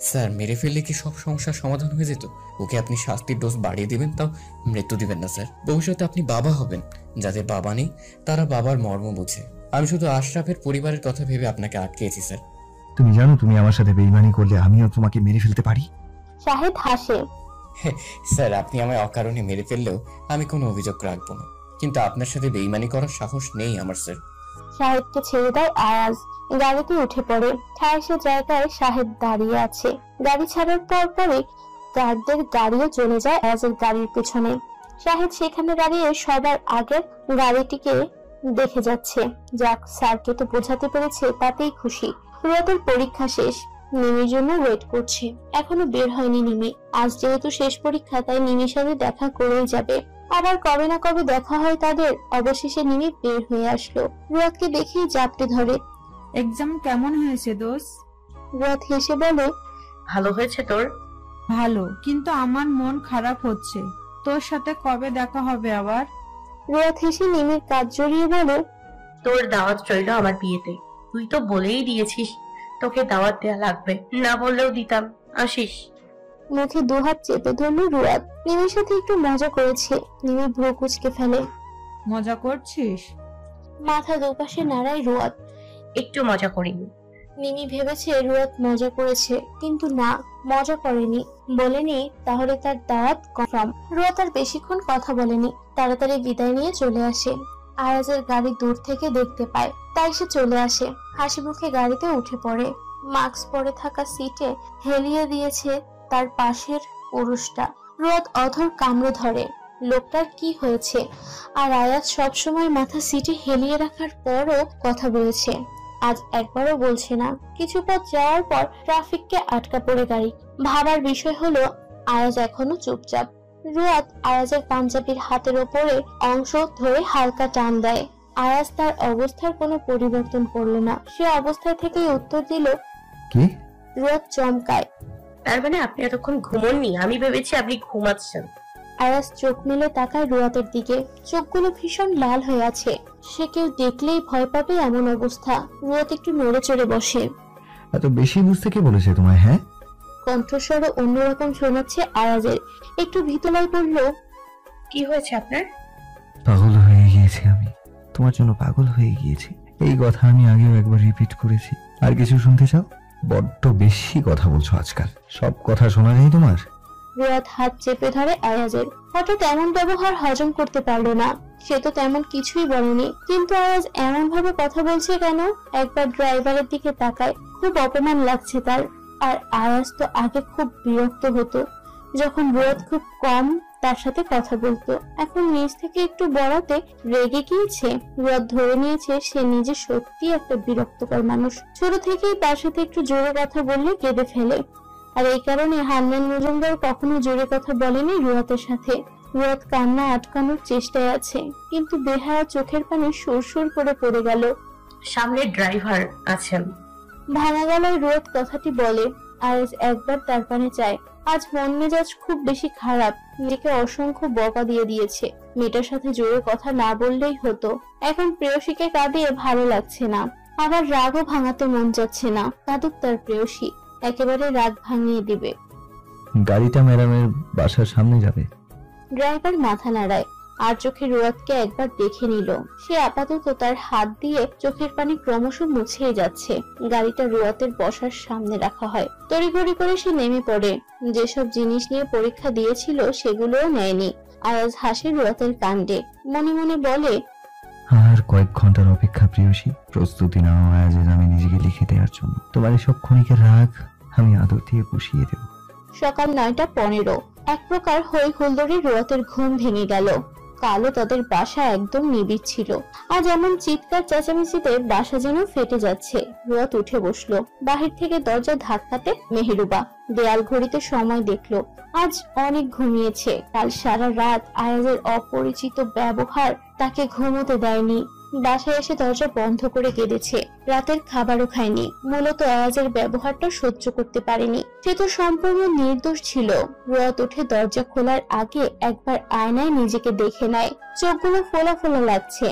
স্যার, মেরে ফেললে কি সব সমস্যার সমাধান হয়ে যেত? ওকে আপনি শাস্তির ডোজ বাড়িয়ে দিবেন, তাও মৃত্যু দিবেন না স্যার। ভবিষ্যতে আপনি বাবা হবেন, যাদের বাবা নেই তারা বাবার মর্ম বুঝে। আমি শুধু আশরাফের পরিবারের কথা ভেবে আপনাকে আটকেছি স্যার। তুমি জানো তুমি আমার সাথে বেইমানি করলে আমিও তোমাকে মেরে ফেলতে পারি। শাহেদ হাসে। স্যার, আপনি আমায় অকারণে মেরে ফেললেও আমি কোনো অভিযোগ রাখবো না, কিন্তু আপনার সাথে বেইমানি করার সাহস নেই আমার স্যার। শাহেদকে ছেড়ে দেয় আয়াজ। গাড়িতে উঠে পড়ে। ঠায় জায়গায় শাহেদ দাঁড়িয়ে আছে। গাড়ি ছাড়ার পরে গার্ডদের গাড়িও চলে যায় আয়াজের গাড়ির পেছনে। শাহেদ সেখানে দাঁড়িয়ে সবার আগে গাড়িটিকে দেখে যাচ্ছে। যাক, স্যারকে তো বোঝাতে পেরেছে, তাতেই খুশি। রুয়াতের পরীক্ষা শেষ, নিমির জন্য ওয়েট করছে। এখনো বের হয়নি নিমি। আজ যেহেতু শেষ পরীক্ষা, তাই নিমির সাথে দেখা করেই যাবে। আবার কবে না কবে দেখা হয় তাদের। অবশেষে নিমি বের হয়ে আসলো। রুয়াতকে দেখেই জাপটে ধরে। এক্সাম কেমন হয়েছে দোস্ত? রুয়াত হেসে বলে, ভালো হয়েছে তোর? ভালো, কিন্তু আমার মন খারাপ হচ্ছে। তোর সাথে কবে দেখা হবে আবার? রুয়াত হেসে নিমির কাজ জড়িয়ে বলে, তোর দাওয়াত রইল আমার বিয়েতে। তুই তো বলেই দিয়েছিস তোকে দাওয়াত দেয়া লাগবে, না বললেও দিতাম। আসিস। মুখে দুহাত চেপে ধরলো রুয়াত। নিমির সাথে একটু মজা করেছে। নিমি ভ্রু কুঁচকে ফেলে। মজা করছিস? মাথা দুপাশে নাড়ায় রুয়াত। একটু মজা করিনি। নিমি ভেবেছে রুয়াত মজা করেছে, কিন্তু না, মজা করেনি। বলেনি তাহলে তার দাওয়াত কনফার্ম। রুয়াত আর বেশিক্ষণ কথা বলেনি, তাড়াতাড়ি বিদায় নিয়ে চলে আসে। আয়াজের গাড়ি দূর থেকে দেখতে পায়, তাই সে চলে আসে। হাসি মুখে গাড়িতে উঠে পড়ে। মাস্ক পরে থাকা সিটে হেলিয়ে দিয়েছে তার পাশের পুরুষটা। রুয়াত অধর কামড়ে ধরে, লোকটার কি হয়েছে? আর আয়াজ সবসময় মাথা সিটে হেলিয়ে রাখার পরও কথা বলেছে, আজ একবারও বলছে না। কিছু পথ যাওয়ার পর ট্রাফিককে আটকা পড়ে গাড়ি। ভাবার বিষয় হলো আয়াজ এখনো চুপচাপ। রুয়াত আয়াজের পাঞ্জাবির হাতের ওপরে অংশ ধরে হালকা টান দেয়। আয়াজ তার অবস্থার কোনো পরিবর্তন করলো না। সে অবস্থায় থেকেই উত্তর দিল, কি? রুয়াত চমকায়। তার মানে আপনি এতক্ষণ ঘুমোননি? আমি ভেবেছি আপনি ঘুমাচ্ছেন। আয়াজ চোখ মেলে তাকায় রুয়াতের দিকে। চোখগুলো ভীষণ লাল হয়ে আছে। সে কেউ দেখলেই ভয় পাবে এমন অবস্থা। রুয়াত একটু নড়ে চড়ে বসে। এত বেশি বুঝতে কে বলেছে তোমায়? হ্যাঁ, কণ্ঠস্বরও অন্যরকম শোনাচ্ছে আয়াজের। একটু ভীতলাই পড়ল। কি হয়েছে আপনার? পাগল হয়ে গিয়েছি আমি, তোমার জন্য পাগল হয়ে গিয়েছি। এই কথা আমি আগেও একবার রিপিট করেছি। আর কিছু শুনতে চাও? বড্ড বেশি কথা বলছো আজকাল, সব কথা শোনা যায় তোমার। রুয়াত হাত চেপে ধরে আয়াজের। হঠাৎ এমন ব্যবহার হজম করতে পারলো না। সে তো তেমন কিছুই বলেনি, কিন্তু আয়াজ এমন ভাবে কথা বলছে কেন? একবার ড্রাইভারের দিকে তাকায়, খুব অপমান লাগছে তার। আর আয়াজ তো আগে খুব বিরক্ত হতো যখন রুয়াত খুব কম তার সাথে কথা বলতো। এখন নিজ থেকে একটু বড়াতে রেগে গিয়েছে। রুয়াত ধরে নিয়েছে সে নিজে সত্যি একটা বিরক্তকর মানুষ। ছোট থেকেই তার সাথে একটু জোরে কথা বললে কেঁদে ফেলে। আর এই কারণে হান্নান মজুমদার কখনো জোরে কথা বলেনি রুয়াতের সাথে। রুয়াত কান্না আটকানোর চেষ্টায় আছে, কিন্তু বেহায়া চোখের পানি সুরসুর করে পড়ে গেল। সামনে ড্রাইভার আছেন। ভাঙা গলায় রুয়াত কথাটি বলে। আয়াজ একবার তার পানে চায়। আজ মন মেজাজ খুব বেশি খারাপ। নিজেকে অসংখ্য বকা দিয়ে দিয়েছে। মেয়েটার সাথে জোরে কথা না বললেই হতো। এখন প্রেয়সীকে কাঁদিয়ে ভালো লাগছে না, আবার রাগও ভাঙাতে মন যাচ্ছে না। কাঁদুক তার প্রেয়সী, একেবারে রাগ ভাঙিয়ে দিবে। গাড়িটা ম্যাডামের বাসার সামনে যাবে। ড্রাইভার মাথা নাড়ায়, আর চোখে রুয়াতকে একবার দেখে নিল। সে আপাতত তার হাত দিয়ে চোখের পানি ক্রমশ মুছিয়ে যাচ্ছে। গাড়িটা রুয়াতের বসার সামনে রাখা হয়। তড়িঘড়ি করে সে নেমে পড়ে। যেসব জিনিস নিয়ে পরীক্ষা দিয়েছিল সেগুলোও নেয়নি। আয়াজ হাসে রুয়াতের কাণ্ডে, মনে মনে বলে, আর কয়েক ঘন্টার অপেক্ষা প্রিয়সী। প্রস্তুতি নাও আজ আমি নিজেকে লিখে দেওয়ার জন্য। তোমার এসব ক্ষণিকের রাগ আমি আদর দিয়ে পুষিয়ে দেব। সকাল 9টা 15। এক প্রকার হই হুল্লোড়ে রুয়াতের ঘুম ভেঙে গেল। কালো তাদের বাসা একদম নিবিড় ছিল। আজ এমন চিৎকার চেঁচামেচিতে বাসা যেন ফেটে যাচ্ছে। রুয়াত উঠে বসলো। বাহির থেকে দরজা ধাক্কাতে মেহেরুবা দেয়াল ঘড়িতে সময় দেখলো। আজ অনেক ঘুমিয়েছে। কাল সারা রাত আয়াজের অপরিচিত ব্যবহার তাকে ঘুমোতে দেয়নি। বাসায় এসে দরজা বন্ধ করে কেঁদেছে। রাতের খাবারও খায়নি। মূলত আয়াজের ব্যবহারটা সহ্য করতে পারেনি। সে তো সম্পূর্ণ নির্দোষ ছিল। রুয়াত উঠে দরজা খোলার আগে একবার আয়নায় নিজেকে দেখে নেয়। চোখগুলো ফোলা ফোলা লাগছে,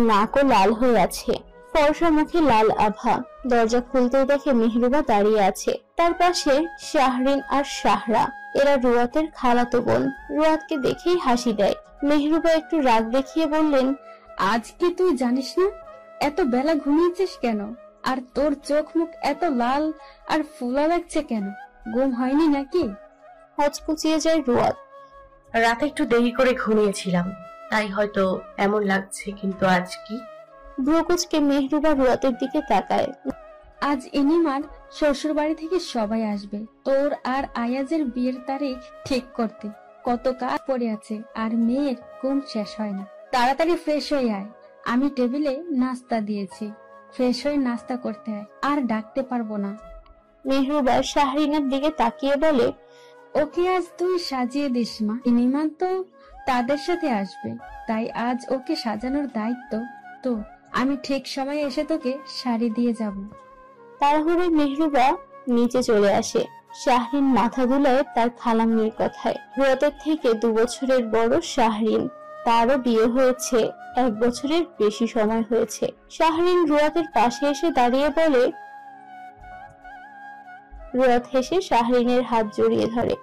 নাকও লাল হয়ে আছে, ফর্সা মুখে লাল আভা। দরজা খুলতে দেখে মেহেরুবা দাঁড়িয়ে আছে। তার পাশে শাহরিন আর শাহরা, এরা রুয়াতের খালাতো বোন। রুয়াতকে দেখেই হাসি দেয়। মেহেরুবা একটু রাগ দেখিয়ে বললেন, আজ কি তুই জানিস না এত বেলা ঘুমিয়েছিস কেন? আর তোর চোখ মুখ এত লাল আর ফোলা লাগছে কেন? ঘুম হয়নি নাকি? হচকুচিয়ে যায় রুয়াত। রাতে একটু দেরি করে ঘুমিয়েছিলাম, তাই হয়তো এমন লাগছে। কিন্তু আজ কি? ভ্রুকুচকে মেহেরুবা রুয়াতের দিকে তাকায়। আজ ইনিমার শ্বশুর বাড়ি থেকে সবাই আসবে তোর আর আয়াজের বিয়ের তারিখ ঠিক করতে। কত কাজ পড়ে আছে আর মেয়ের ঘুম শেষ হয় না। তাড়াতাড়ি ফ্রেশ হয়ে আয়। আমি টেবিলে নাস্তা দিয়েছি, ফ্রেশ হয়ে নাস্তা করতে আয়। আর ডাকতে পারবো না। মেহেরুবা শাহরিনের দিকে তাকিয়ে বলে, ওকে আজ তুই সাজিয়ে দিস মা। ইনিমা তো তাদের সাথে আসবে, তাই আজ ওকে সাজানোর দায়িত্ব তো। আমি ঠিক সময়ে এসে তোকে শাড়ি দিয়ে যাব। তাড়াহুড়োয় মেহেরুবা নিচে চলে আসে। শাহরিন মাথা দুলায় তার খালামনির কথায়। রুয়াতের থেকে 2 বছরের বড় শাহরিন, তারও বিয়ে হয়েছে 1 বছরের বেশি সময় হয়েছে। শাহরিন রুয়াতের পাশে এসে দাঁড়িয়ে বলে, রুয়াত হেসে শাহরিনের হাত জড়িয়ে ধরে।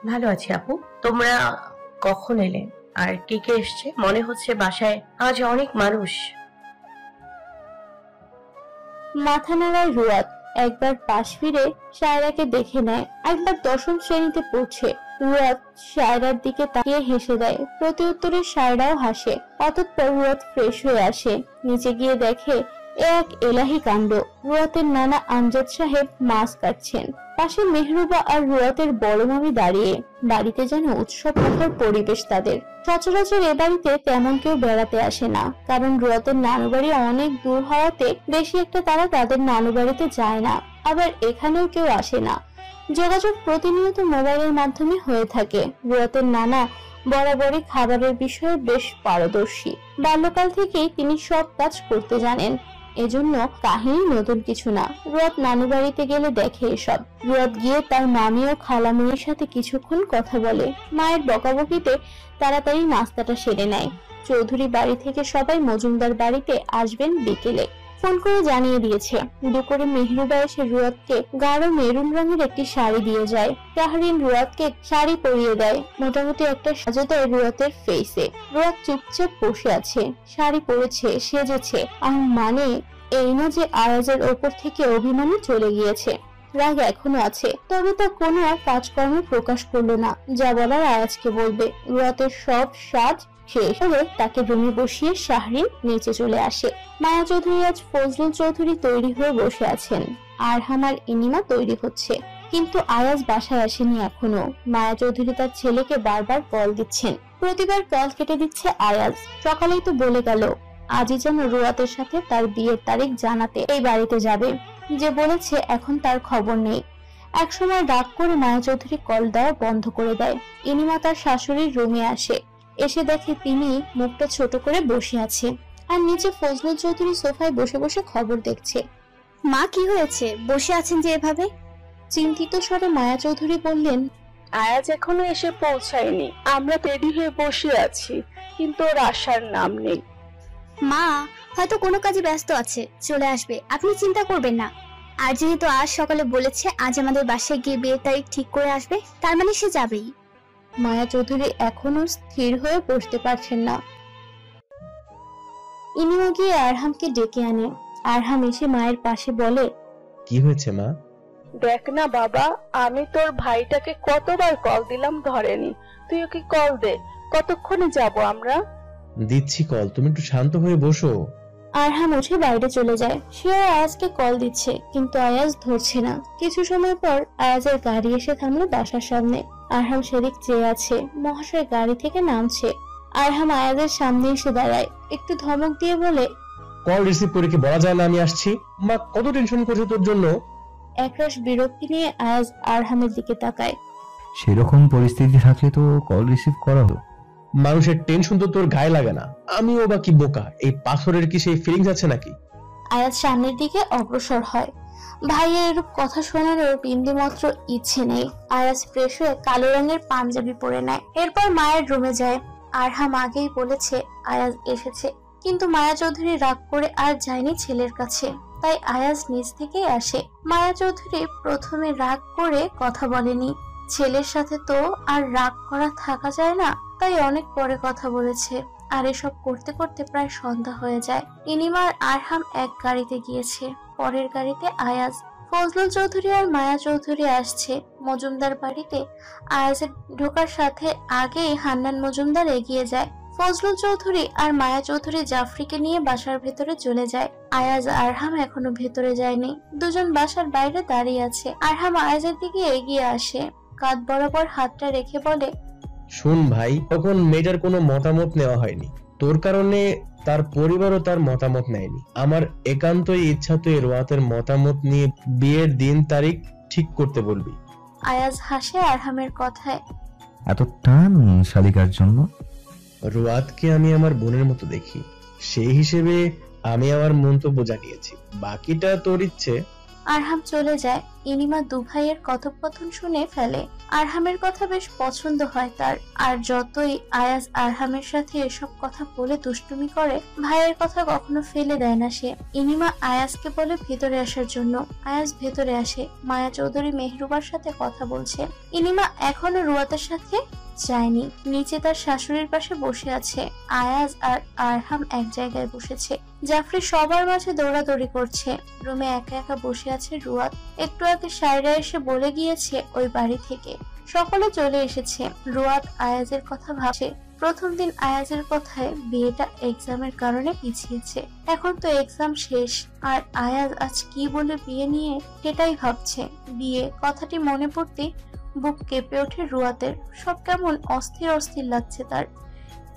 ভালো আছি আপু। তোমরা কখন এলে? আর কে কে এসছে? মনে হচ্ছে বাসায় আজ অনেক মানুষ। মাথা নাড়ায় রুয়াত। একবার পাশ ফিরে শায়রাকে দেখে নেয়। একবার 10ম শ্রেণীতে পড়ছে। রুয়াত শায়রার দিকে তাকিয়ে হেসে দেয়। প্রতি উত্তরে শায়রাও হাসে। অতঃপর রুয়াত ফ্রেশ হয়ে আসে। নিচে গিয়ে দেখে এক এলাহি কাণ্ড। রুয়াতের নানা আমজাদ সাহেব মাছ কাটছেন। পাশে মেহেরুবা আর রুয়াতের বড় মামি দাঁড়িয়ে। বাড়িতে যেন উৎসব মুখর পরিবেশ তাদের। সচরাচর এ বাড়িতে তেমন কেউ বেড়াতে আসে না, কারণ রুয়াতের নানু বাড়ি অনেক দূর হওয়াতে বেশি একটা তারা তাদের নানু বাড়িতে যায় না। আবার এখানেও কেউ আসে না। যোগাযোগ প্রতিনিয়ত মোবাইলের মাধ্যমে হয়ে থাকে। রুয়াতের নানা বরাবরই খাবারের বিষয়ে বেশ পারদর্শী। বাল্যকাল থেকেই তিনি সব কাজ করতে জানেন। এজন্য কাহিনী নতুন কিছু না। রুয়াত নানু বাড়িতে গেলে দেখে এসব। রুয়াত গিয়ে তার মামি ও খালামুনির সাথে কিছুক্ষণ কথা বলে। মায়ের বকাবকিতে তাড়াতাড়ি নাস্তাটা সেরে নেয়। চৌধুরী বাড়ি থেকে সবাই মজুমদার বাড়িতে আসবেন বিকেলে। ফোন করে জানিয়ে দিয়েছে। দুপুরে মেহেরুবা এসে রুয়াতকে গাঢ় মেরুন রঙের একটি শাড়ি দিয়ে যায়। শাহরিন রুয়াতকে শাড়ি পরিয়ে দেয়। মোটামুটি একটা সাজা দেয় রুয়াতের ফেসে। রুয়াত চুপচাপ বসে আছে। শাড়ি পরেছে, সেজেছে, আর মানে এই না যে আয়াজের ওপর থেকে অভিমানে চলে গিয়েছে। রাগ এখনো আছে, তবে তা কোনো কাজকর্ম প্রকাশ করলো না। যা বলার আয়াজকে বলবে। রুয়াতের সব সাজ শেষ হলে তাকে রুমে বসিয়ে শাহরিন নিচে চলে আসে। মায়া চৌধুরী আজ ফজলুল চৌধুরী তৈরি হয়ে বসে আছেন। আরহাম আর ইনিমা তৈরি হচ্ছে, কিন্তু আয়াজ বাসায় আসেনি এখনো। মায়া চৌধুরী তার ছেলেকে বারবার কল দিচ্ছেন। প্রতিবার কল কেটে দিচ্ছে আয়াজ। সকালেই তো বলে গেল আজই যেন রুয়াতের সাথে তার বিয়ের তারিখ জানাতে এই বাড়িতে যাবে। যে বলেছে এখন তার খবর নেই। একসময় রাগ করে মায়া চৌধুরী কল দেওয়া বন্ধ করে দেয়। ইনিমা তার শাশুড়ির রুমে আসে। এসে দেখে তিনি মুখটা ছোট করে বসে আছে, আর নিচে ফজলুল চৌধুরী সোফায় বসে বসে খবর দেখছে। মা কি হয়েছে, বসে আছেন যে এভাবে? চিন্তিত স্বরে মায়া চৌধুরী বললেন, আয়াজ এখনো এসে পৌঁছায়নি। আমরা তৈরি হয়ে বসে আছি, কিন্তু ওর আসার নাম নেই। মা হয়তো কোনো কাজে ব্যস্ত আছে, চলে আসবে, আপনি চিন্তা করবেন না। আর যেহেতু আজ সকালে বলেছে আজ আমাদের বাসায় গিয়ে বিয়ের তারিখ ঠিক করে আসবে, তার মানে সে যাবেই। মায়া চৌধুরী এখনো স্থির হয়ে বসতে পারছেন না। ইনিমা গিয়ে আরহামকে ডেকে আনে। আরহাম এসে মায়ের পাশে বলে, কি হয়েছে মা? দেখ না বাবা, আমি তোর ভাইটাকে কতবার কল দিলাম, ধরেনি। তুই ওকে কল দে। কতক্ষণে যাব আমরা? দিচ্ছি কল, তুমি একটু শান্ত হয়ে বসো। আরহাম উঠে বাইরে চলে যায়। সে আয়াজকে কল দিচ্ছে, কিন্তু আয়াজ ধরছে না। কিছু সময় পর আয়াজের গাড়ি এসে থামলো বাসার সামনে। আরহাম সেদিক চেয়ে আছে। মহাশয় গাড়ি থেকে নামছে। আরহাম আয়াজের সামনে এসে দাঁড়ায়, একটু ধমক দিয়ে বলে, কল রিসিভ করে কি বলা যায় না আমি আসছি? মা কত টেনশন করছে তোর জন্য। একরাশ বিরক্তি নিয়ে আয়াজ আরহামের দিকে তাকায়। সেরকম পরিস্থিতি থাকলে তো কল রিসিভ করা হলো। মানুষের টেনশন তো তোর গায়ে লাগে না, আমিও বা কি বোকা, এই পাথরের কি সেই ফিলিংস আছে নাকি? আয়াজ সামনের দিকে অগ্রসর হয়। ভাইয়ের এরূপ কথা শোনারও বিন্দুমাত্র ইচ্ছে নেই। আয়াজ ফ্রেশ হয়ে কালো রঙের পাঞ্জাবি পরে নেয়, এরপর মায়ের রুমে যায়। আরহাম আগেই বলেছে আয়াজ এসেছে, কিন্তু মায়া চৌধুরী রাগ করে আর যায়নি ছেলের কাছে, তাই আয়াজ নিজ থেকেই আসে। মায়া চৌধুরী প্রথমে রাগ করে কথা বলেনি, ছেলের সাথে তো আর রাগ করা থাকা যায় না, তাই অনেক পরে কথা বলেছে। আর এসব করতে করতে প্রায় সন্ধ্যা হয়ে যায়। ইনিমা আর আরহাম এক গাড়িতে গিয়েছে, পরের গাড়িতে আয়াজ। ফজলুল চৌধুরী আর মায়া চৌধুরী আসছে মজুমদার বাড়িতে। আয়াজের ঢোকার সাথে আগেই হান্নান মজুমদার এগিয়ে যায়। ফজলুল চৌধুরী আর মায়া চৌধুরী জাফরিকে নিয়ে বাসার ভেতরে চলে যায়। আয়াজ আরহাম এখনো ভেতরে যায়নি, দুজন বাসার বাইরে দাঁড়িয়ে আছে। আরহাম আয়াজের দিকে এগিয়ে আসে, কাঁধ বরাবর হাতটা রেখে বলে, শুন ভাই, তখন মেয়েটার কোনো মতামত নেওয়া হয়নি, তোর কারণে তার পরিবারও তার মতামত নেয়নি। আমার একান্তই ইচ্ছা তুই রোয়াতের মতামত নিয়ে বিয়ের দিন তারিখ ঠিক করতে বলবি। আয়াজ হাসে আরহামের কথায়। এত টান শালিকার জন্য? রোয়াতকে আমি আমার বোনের মতো দেখি, সেই হিসেবে আমি আমার মন্তব্য জানিয়েছি, বাকিটা তোর ইচ্ছে। আরহাম চলে যায়। ইনিমা দু ভাইয়ের কথোপকথন শুনে ফেলে। আরহামের কথা বেশ পছন্দ হয় তার, আর যতই আয়াজ আরহামের সাথে এসব কথা বলে দুষ্টুমি করে, ভাইয়ের কথা কখনো ফেলে দেয় না সে। ইনিমা আয়াজকে বলে ভেতরে আসার জন্য। আয়াজ ভেতরে আসে। মায়া চৌধুরী মেহরুবার সাথে কথা বলছে। ইনিমা এখনো রুয়াতের সাথে যায়নি, নিচে তার শাশুড়ির পাশে বসে আছে। আয়াজ আর আরহাম এক জায়গায় বসেছে। জাফরি সবার মাঝে দৌড়াদৌড়ি করছে। রুমে একা একা বসে আছে রুয়াত। একটু আগে সায়রা এসে বলে গিয়েছে ওই বাড়ি থেকে সকলে চলে এসেছে। রুয়াত আয়াজের কথা ভাবছে। প্রথম দিন আয়াজের কথায় বিয়েটা এক্সামের কারণে পিছিয়েছে, এখন তো এক্সাম শেষ, আর আয়াজ আজ কি বলে বিয়ে নিয়ে সেটাই ভাবছে। বিয়ে কথাটি মনে পড়তে বুক কেঁপে ওঠে রুয়াতের। সব কেমন অস্থির অস্থির লাগছে তার।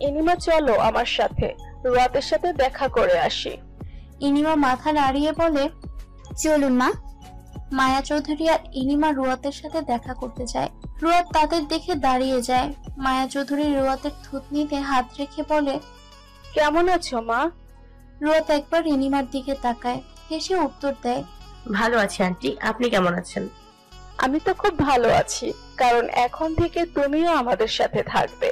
ইনিমা চলো আমার সাথে, রুয়াতের সাথে দেখা করে আসি। ইনিমা মাথা নাড়িয়ে বলে, চলুন মা। মায়া চৌধুরী আর ইনিমা রুয়াতের সাথে দেখা করতে যায়। রুয়াত তাদের দেখে দাঁড়িয়ে যায়। মায়া চৌধুরী রুয়াতের থুতনিতে হাত রেখে বলে, কেমন আছো মা? রুয়াত একবার ইনিমার দিকে তাকায়, হেসে উত্তর দেয়, ভালো আছি আন্টি, আপনি কেমন আছেন? আমি তো খুব ভালো আছি, কারণ এখন থেকে তুমিও আমাদের সাথে থাকবে।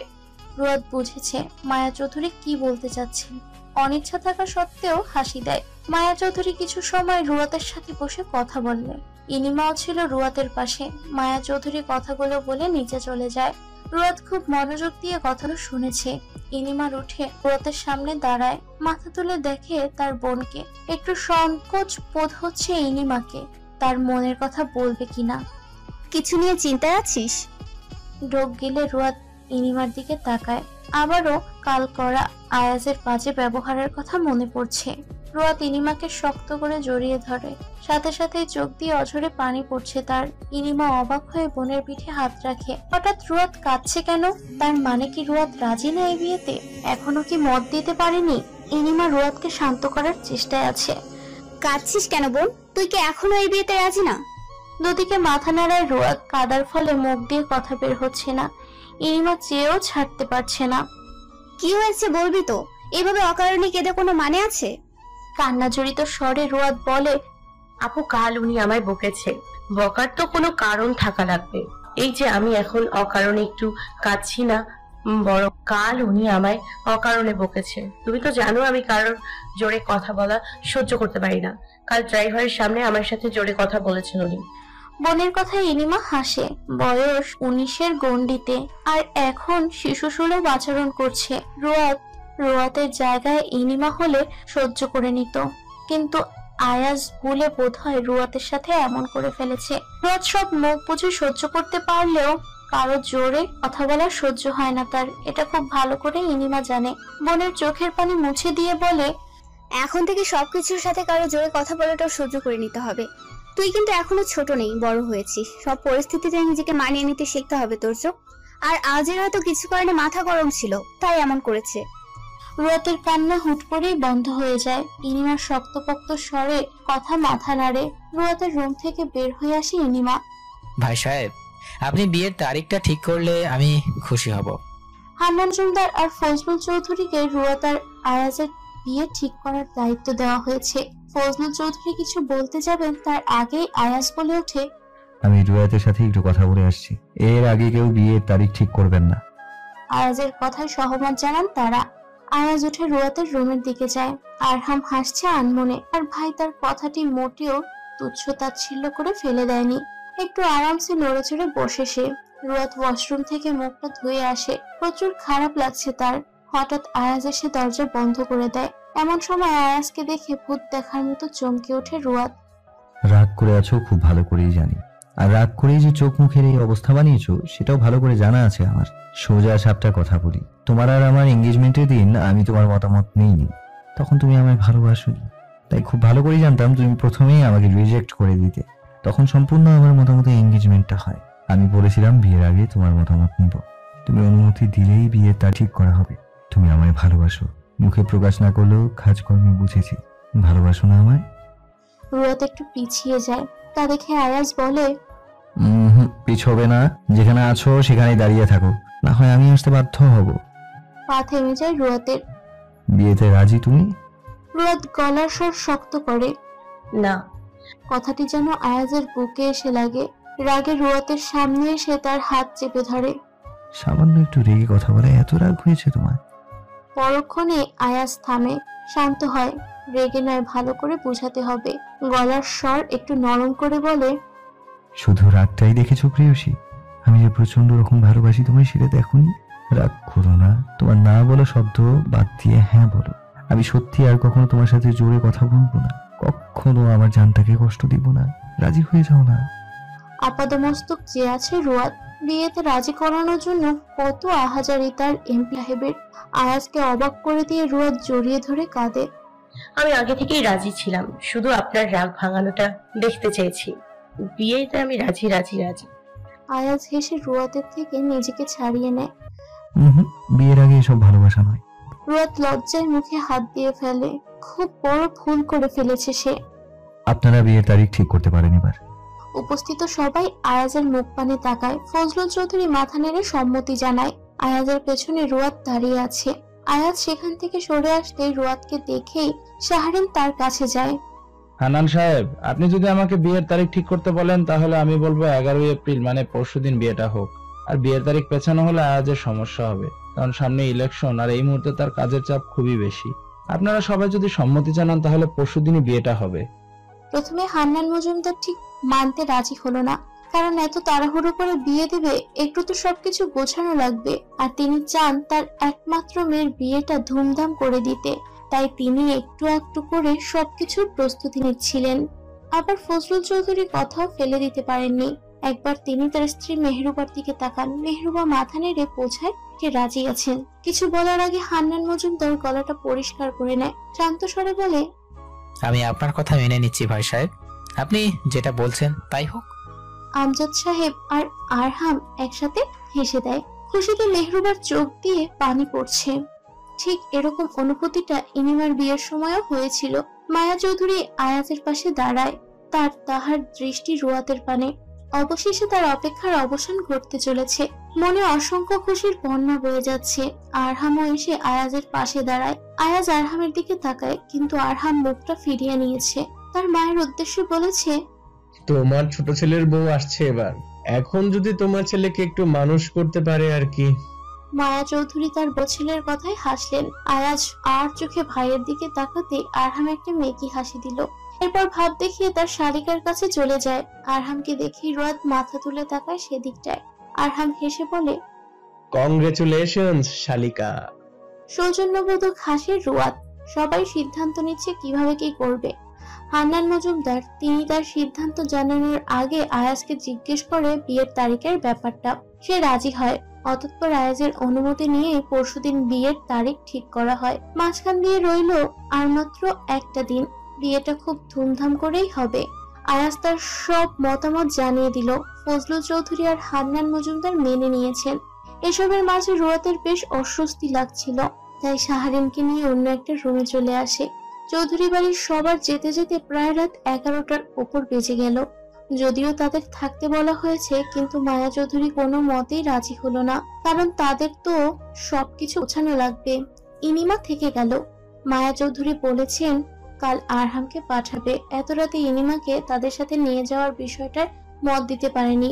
রুয়াত বুঝেছে মায়া চৌধুরী কি বলতে চাচ্ছেন। অনিচ্ছা থাকা সত্ত্বেও হাসি দেয়। মায়া চৌধুরী কিছু সময় রুয়াতের সাথে বসে কথা বললে। ইনিমাও ছিল রুয়াতের পাশে। মায়া চৌধুরী কথাগুলো বলে নিচে চলে যায়। রুয়াত খুব মনোযোগ দিয়ে কথাটা শুনেছে। ইনিমার উঠে রুয়াতের সামনে দাঁড়ায়, মাথা তুলে দেখে তার বোনকে। একটু সংকোচ বোধ হচ্ছে ইনিমাকে, তার মনের কথা বলবে কিনা। কিছু নিয়ে চিন্তায় আছিস? ঢোক গেলে রুয়াত ইনিমার দিকে তাকায়। আবারও কাল করা আয়াজের বাজে ব্যবহারের কথা মনে পড়ছে। রুয়াত ইনিমাকে শক্ত করে জড়িয়ে ধরে, সাথে সাথে চোখ দিয়ে অঝরে পানি পড়ছে তার। ইনিমা অবাক হয়ে বোনের পিঠে হাত রাখে। হঠাৎ রুয়াত কাঁদছে কেন? তার মানে কি রুয়াত রাজি না এই বিয়েতে? এখনো কি মত দিতে পারেনি? ইনিমা রুয়াতকে শান্ত করার চেষ্টায় আছে। কাঁদছিস কেন বোন? তুই কি এখনো এই বিয়েতে রাজি না? দুদিকে মাথা নাড়ায় রুয়াত। কাদার ফলে মুখ দিয়ে কথা বের হচ্ছে না। ইনিমা চেয়েও ছাড়তে পারছে না। কি হয়েছে বলবি তো? এভাবে অকারণে কেঁদে কোনো মানে আছে? কান্না জড়িত স্বরে রুয়াত বলে, আপু কাল উনি আমায় বকেছে, বকার তো কোনো কারণ থাকা লাগবে। এই যে আমি এখন অকারণে একটু কাঁদছি না, বড় কাল উনি আমায় অকারণে বকেছে। তুমি তো জানো আমি কারোর জোরে কথা বলা সহ্য করতে পারি না। কাল ড্রাইভারের সামনে আমার সাথে জোরে কথা বলেছেন উনি। বোনের কথায় ইনিমা হাসে। বয়স 19-এর গণ্ডিতে, আর এখন শিশুসুলভ আচরণ করছে। রুয়াতের জায়গায় ইনিমা হলে সহ্য করে নিত, কিন্তু আয়াজ ভুলে বোধহয় রুয়াতের সাথে এমন করে ফেলেছে। রুয়াত সব মুখ বুঝে সহ্য করতে পারলেও কারো জোরে কথা বলা সহ্য হয় না তার। এটা খুব ভালো করে ইনিমা জানে। বোনের চোখের পানি মুছে দিয়ে বলে, এখন থেকে সবকিছুর সাথে কারো জোরে কথা বলাটাও সহ্য করে নিতে হবে। তুই কিন্তু এখনো ছোট নেই, বড় হয়েছিস। সব পরিস্থিতিতে নিজেকে মানিয়ে নিতে শিখতে হবে তোর। আর আজের হয়তো কিছু কারণে মাথা গরম ছিল, তাই এমন করেছে। রুয়াতের কান্না হুট করেই বন্ধ হয়ে যায়। ইনিমার শক্তপোক্ত স্বরে কথা মাথা নাড়ে। রুয়াতের রুম থেকে বের হয়ে আসে ইনিমা। ভাই সাহেব, আপনি বিয়ের তারিখটা ঠিক করলে আমি খুশি হব। হান্নান জুমদার আর ফজলুল চৌধুরীকে রুয়াত আর আয়াজের বিয়ে ঠিক করার দায়িত্ব দেওয়া হয়েছে। ফজলুল চৌধুরী কিছু বলতে যাবেন, তার আগেই আয়াজ বলে ওঠে, আমি রুয়াতের সাথে একটু কথা বলে আসছি, এর আগে কেউ বিয়ের তারিখ ঠিক করবেন না। আয়াজের কথায় সহমত জানান তারা। আয়াজ উঠে রুয়াতের রুমের দিকে যায়। আরহাম হাসছে আনমনে, আর ভাই তার কথাটি মোটেও তুচ্ছ তাচ্ছিল্য করে ফেলে দেয়নি। একটু আরামসে নড়ে চড়ে বসে সে। রুয়াত ওয়াশরুম থেকে মুখটা ধুয়ে আসে। প্রচুর খারাপ লাগছে তার। হঠাৎ আয়াজ এসে দরজা বন্ধ করে দেয়। এমন সময় আয়াজকে দেখে ভূত দেখার মতো চমকে ওঠে রুয়াত। রাগ করে আছো খুব ভালো করেই জানি, আর রাগ করেই যে চোখ মুখের এই অবস্থা বানিয়েছো সেটাও ভালো করে জানা আছে আমার। সোজা সাপটা কথা বলি, তোমার আর আমার এঙ্গেজমেন্টের দিন আমি তোমার মতামত নেইনি, তখন তুমি আমায় ভালোবাসোনি। তাই খুব ভালো করেই জানতাম তুমি প্রথমেই আমাকে রিজেক্ট করে দিতে। তখন সম্পূর্ণ আমার মতামতে এঙ্গেজমেন্টটা হয়। আমি বলেছিলাম বিয়ের আগে তোমার মতামত নিব, তুমি অনুমতি দিলেই বিয়ে তা ঠিক করা হবে। তুমি আমায় ভালোবাসো, মুখে প্রকাশ না করলেও কাজকর্মে বুঝেছি। ভালোবাসো না আমায়? রুয়াত একটু পিছিয়ে যায়। তা দেখে আয়াজ বলে, পিছবে না, যেখানে আছো সেখানেই দাঁড়িয়ে থাকো, না হয় আমি আসতে বাধ্য হব। পা থেমে যায় রুয়াতের। বিয়েতে রাজি তুমি? রুয়াত গলার স্বর শক্ত করে, না। কথাটি যেন আয়াজের বুকে এসে লাগে। রাগে রুয়াতের সামনে এসে তার হাত চেপে ধরে। সামান্য একটু রেগে কথা বলে এত রাগ হয়েছে তোমার? পরক্ষণে আয়াজ থামে, শান্ত হয়। রেগে নয়, ভালো করে বোঝাতে হবে। গলার স্বর একটু নরম করে বলে, শুধু রাগটাই দেখেছো প্রেয়সী? আমি যে প্রচন্ড রকম ভালোবাসি তোমায় সেটা দেখোনি? রাগ করো না, তোমার না বলা শব্দ বাদ দিয়ে হ্যাঁ বলো। আমি সত্যি আর কখনো তোমার সাথে জোরে কথা বলবো না, কখনো আমার জানটাকে কষ্ট দিব না। রাজি হয়ে যাও না। আপাদমস্তক যে আছে রুয়াত। বিয়েতে রাজি করানোর জন্য কত আহাজারি তার এমপি সাহেবের। আয়াজকে অবাক করে দিয়ে রুয়াত জড়িয়ে ধরে কাঁদে। আমি আগে থেকেই রাজি ছিলাম, শুধু আপনার রাগ ভাঙানোটা দেখতে চেয়েছি। বিয়েতে আমি রাজি রাজি রাজি। আয়াজ হেসে রুয়াতের থেকে নিজেকে ছাড়িয়ে নেয়। বিয়ের আগে এসব ভালোবাসা নয়। রুয়াত লজ্জায় মুখে হাত দিয়ে ফেলে। খুব বড় ভুল করে ফেলেছে সে। আপনারা বিয়ের তারিখ ঠিক করতে পারেন এবার। উপস্থিত সবাই আয়াজের মুখ পানে তাকায়। ফজলুল চৌধুরী মাথা নেড়ে সম্মতি জানায়। আয়াজের পেছনে রুয়াত দাঁড়িয়ে আছে। আয়াজ সেখান থেকে সরে আসতে রুয়াতকে দেখেই শাহরিন তার কাছে যায়। হান্নান সাহেব, আপনি যদি আমাকে বিয়ের তারিখ ঠিক করতে বলেন তাহলে আমি বলবো 11 এপ্রিল মানে পরশুদিন বিয়েটা হোক। আর বিয়ের তারিখ পেছানো হলে আয়াজের সমস্যা হবে, কারণ সামনে ইলেকশন আর এই মুহূর্তে তার কাজের চাপ খুবই বেশি। আপনারা সবাই যদি সম্মতি জানান তাহলে পরশুদিনই বিয়েটা হবে। প্রথমে হান্নান মজুমদার ঠিক মানতে রাজি হলো না, কারণ এত তাড়াহুড়ো করে বিয়ে দেবে, একটু তো সবকিছু গোছানো লাগবে। আর তিনি চান তার একমাত্র মেয়ের বিয়েটা ধুমধাম করে দিতে, তাই তিনি একটু একটু করে সবকিছুর প্রস্তুতি নিচ্ছিলেন। আবার ফজলুল চৌধুরী কথাও ফেলে দিতে পারেননি। একবার তিনি তার স্ত্রী মেহরুবার দিকে তাকান। মেহরুবা মাথা নেড়ে বোঝায় যে রাজি আছেন। কিছু বলার আগে হান্নান মজুমদার গলাটা পরিষ্কার করে নেয়। শান্ত স্বরে বলে, আমি আপনার কথা মেনে নিচ্ছি ভাই সাহেব, আপনি যেটা বলছেন তাই হোক। আমজাদ সাহেব আর আরহাম একসাথে হেসে দেয়। খুশিতে মেহরুবার চোখ দিয়ে পানি পড়ছে। ঠিক এরকম অনুভূতিটা ইনিমার বিয়ের সময়ও হয়েছিল। মায়া চৌধুরী আয়াজের পাশে দাঁড়ায়, তাহার দৃষ্টি রুয়াতের পানে। অবশেষে তার অপেক্ষার অবসান ঘটতে চলেছে। মনে অসংখ্য খুশির বন্যা বয়ে যাচ্ছে। আরহামও এসে আয়াজের পাশে দাঁড়ায়। আয়াজ আরহামের দিকে তাকায়, কিন্তু আরহাম মুখটা ফিরিয়ে নিয়েছে। তার মায়ের উদ্দেশ্যে বলেছে, তোমার ছোট ছেলের বউ আসছে এবার, এখন যদি তোমার ছেলেকে একটু মানুষ করতে পারে আর কি। মায়া চৌধুরী তার ছেলের কথায় হাসলেন। আয়াজ আর চোখে ভাইয়ের দিকে তাকাতে আরহাম একটা মেকি হাসি দিল। এরপর ভাব দেখিয়ে তার শালিকার কাছে চলে যায়। আরহামকে দেখে রুয়াত মাথা তুলে তাকায় সেদিকটায়। আরহাম হেসে বলে, কংগ্রেচুলেশনস শালিকা। সৌজন্যবোধক হাসে রুয়াত। সবাই সিদ্ধান্ত নিচ্ছে কিভাবে কি করবে। হান্নান মজুমদার তিনি তার সিদ্ধান্ত জানানোর আগে আয়াজকে জিজ্ঞেস করে বিয়ের তারিখের ব্যাপারটা। সে রাজি হয়। অতঃপর আয়াজের অনুমতি নিয়ে পরশুদিন বিয়ের তারিখ ঠিক করা হয়। মাঝখান দিয়ে রইল আর মাত্র একটা দিন। বিয়েটা খুব ধুমধাম করেই হবে। আয়াজ তার সব মতামত জানিয়ে দিল। ফজলুল চৌধুরী আর হান্নান মজুমদার মেনে নিয়েছেন। এসবের মাঝে রুয়াতের বেশ অস্বস্তি লাগছিল, তাই শাহরিনকে নিয়ে অন্য একটা রুমে চলে আসে। চৌধুরী বাড়ির সবার যেতে যেতে প্রায় রাত 11টার উপর বেজে গেল। যদিও তাদের থাকতে বলা হয়েছে, কিন্তু মায়া চৌধুরী কোনো মতেই রাজি হলো না, কারণ তাদের তো সবকিছু গোছানো লাগবে। ইনিমা থেকে গেল। মায়া চৌধুরী বলেছেন কাল আরহামকে পাঠাবে। এত রাতে ইনিমাকে তাদের সাথে নিয়ে যাওয়ার বিষয়টার মত দিতে পারেনি।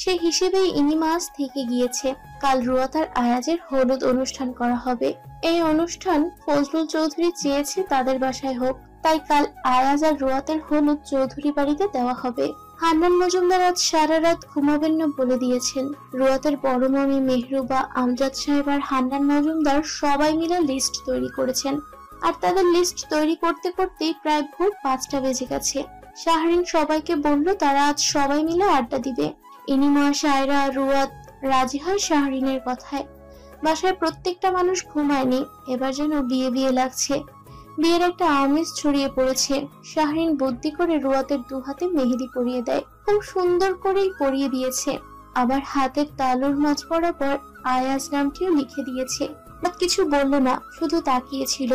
সে হিসেবেই ইনিমা আজ থেকে গিয়েছে। কাল রুয়াত আর আয়াজের হলুদ অনুষ্ঠান করা হবে। এই অনুষ্ঠান ফজলুল চৌধুরী চেয়েছে তাদের বাসায় হোক, তাই কাল আয়াজ আর রুয়াতের হলুদ চৌধুরী বাড়িতে দেওয়া হবে। হান্নান মজুমদার আজ সারা রাত ঘুমাবেন না বলে দিয়েছেন। রুয়াতের বড় মামি মেহরুবা, আমজাদ সাহেব আর হান্নান মজুমদার সবাই মিলে লিস্ট তৈরি করেছেন, আর তাদের লিস্ট তৈরি করতে করতেই প্রায় ভোর 5টা বেজে গেছে। শাহরিন সবাইকে বলল তারা আজ সবাই মিলে আড্ডা দিবে। ইনিমা, সায়রা, রুয়াত রাজি হয় শাহরিনের কথায়। বাসায় প্রত্যেকটা মানুষ ঘুমায়নি, এবার যেন বিয়ে বিয়ে লাগছে। বিয়ের একটা আমেজ ছড়িয়ে পড়েছে। শাহরিন বুদ্ধি করে রুয়াতের 2 হাতে মেহেদি পরিয়ে দেয়। খুব সুন্দর করেই পরিয়ে দিয়েছে, আবার হাতের তালুর মাঝ বরাবর আয়াজ নামটিও লিখে দিয়েছে। বাট কিছু বলল না, শুধু তাকিয়েছিল।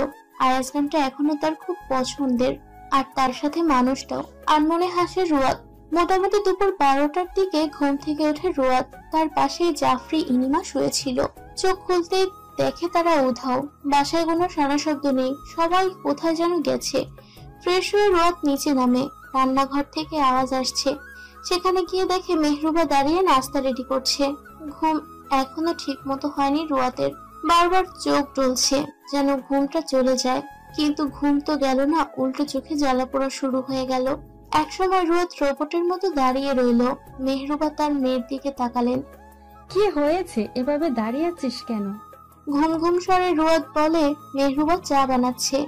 আয়াজ নামটা এখনো তার খুব পছন্দের, আর তার সাথে মানুষটাও। আর মনে হাসে রুয়াত। মোটামুটি দুপুর 12টার দিকে ঘুম থেকে ওঠে রুয়াত। তার পাশেই জাফরি, ইনিমা শুয়েছিল। চোখ খুলতেই দেখে তারা উধাও। বাসায় কোনো সারা শব্দ নেই, সবাই কোথায় যেন গেছে। ফ্রেশ হয়ে রুয়াত নিচে নামে। রান্নাঘর থেকে আওয়াজ আসছে। সেখানে গিয়ে দেখে মেহরুবা দাঁড়িয়ে নাস্তা রেডি করছে। ঘুম এখনো ঠিক মতো হয়নি রুয়াতের। বারবার চোখ ডলছে, যেন ঘুমটা চলে যায়, কিন্তু ঘুম তো গেল না, উল্টো চোখে জ্বালা পোড়া শুরু হয়ে গেল। একসময় রুয়াত রোবটের মতো দাঁড়িয়ে রইল। মেহরুবা তার মেয়ের দিকে তাকালেন। কি হয়েছে, এভাবে দাঁড়িয়ে আছিস কেন? ঘুম ঘুম স্বরে রুয়াত বলে, মেহরুবা চা বানাচ্ছে।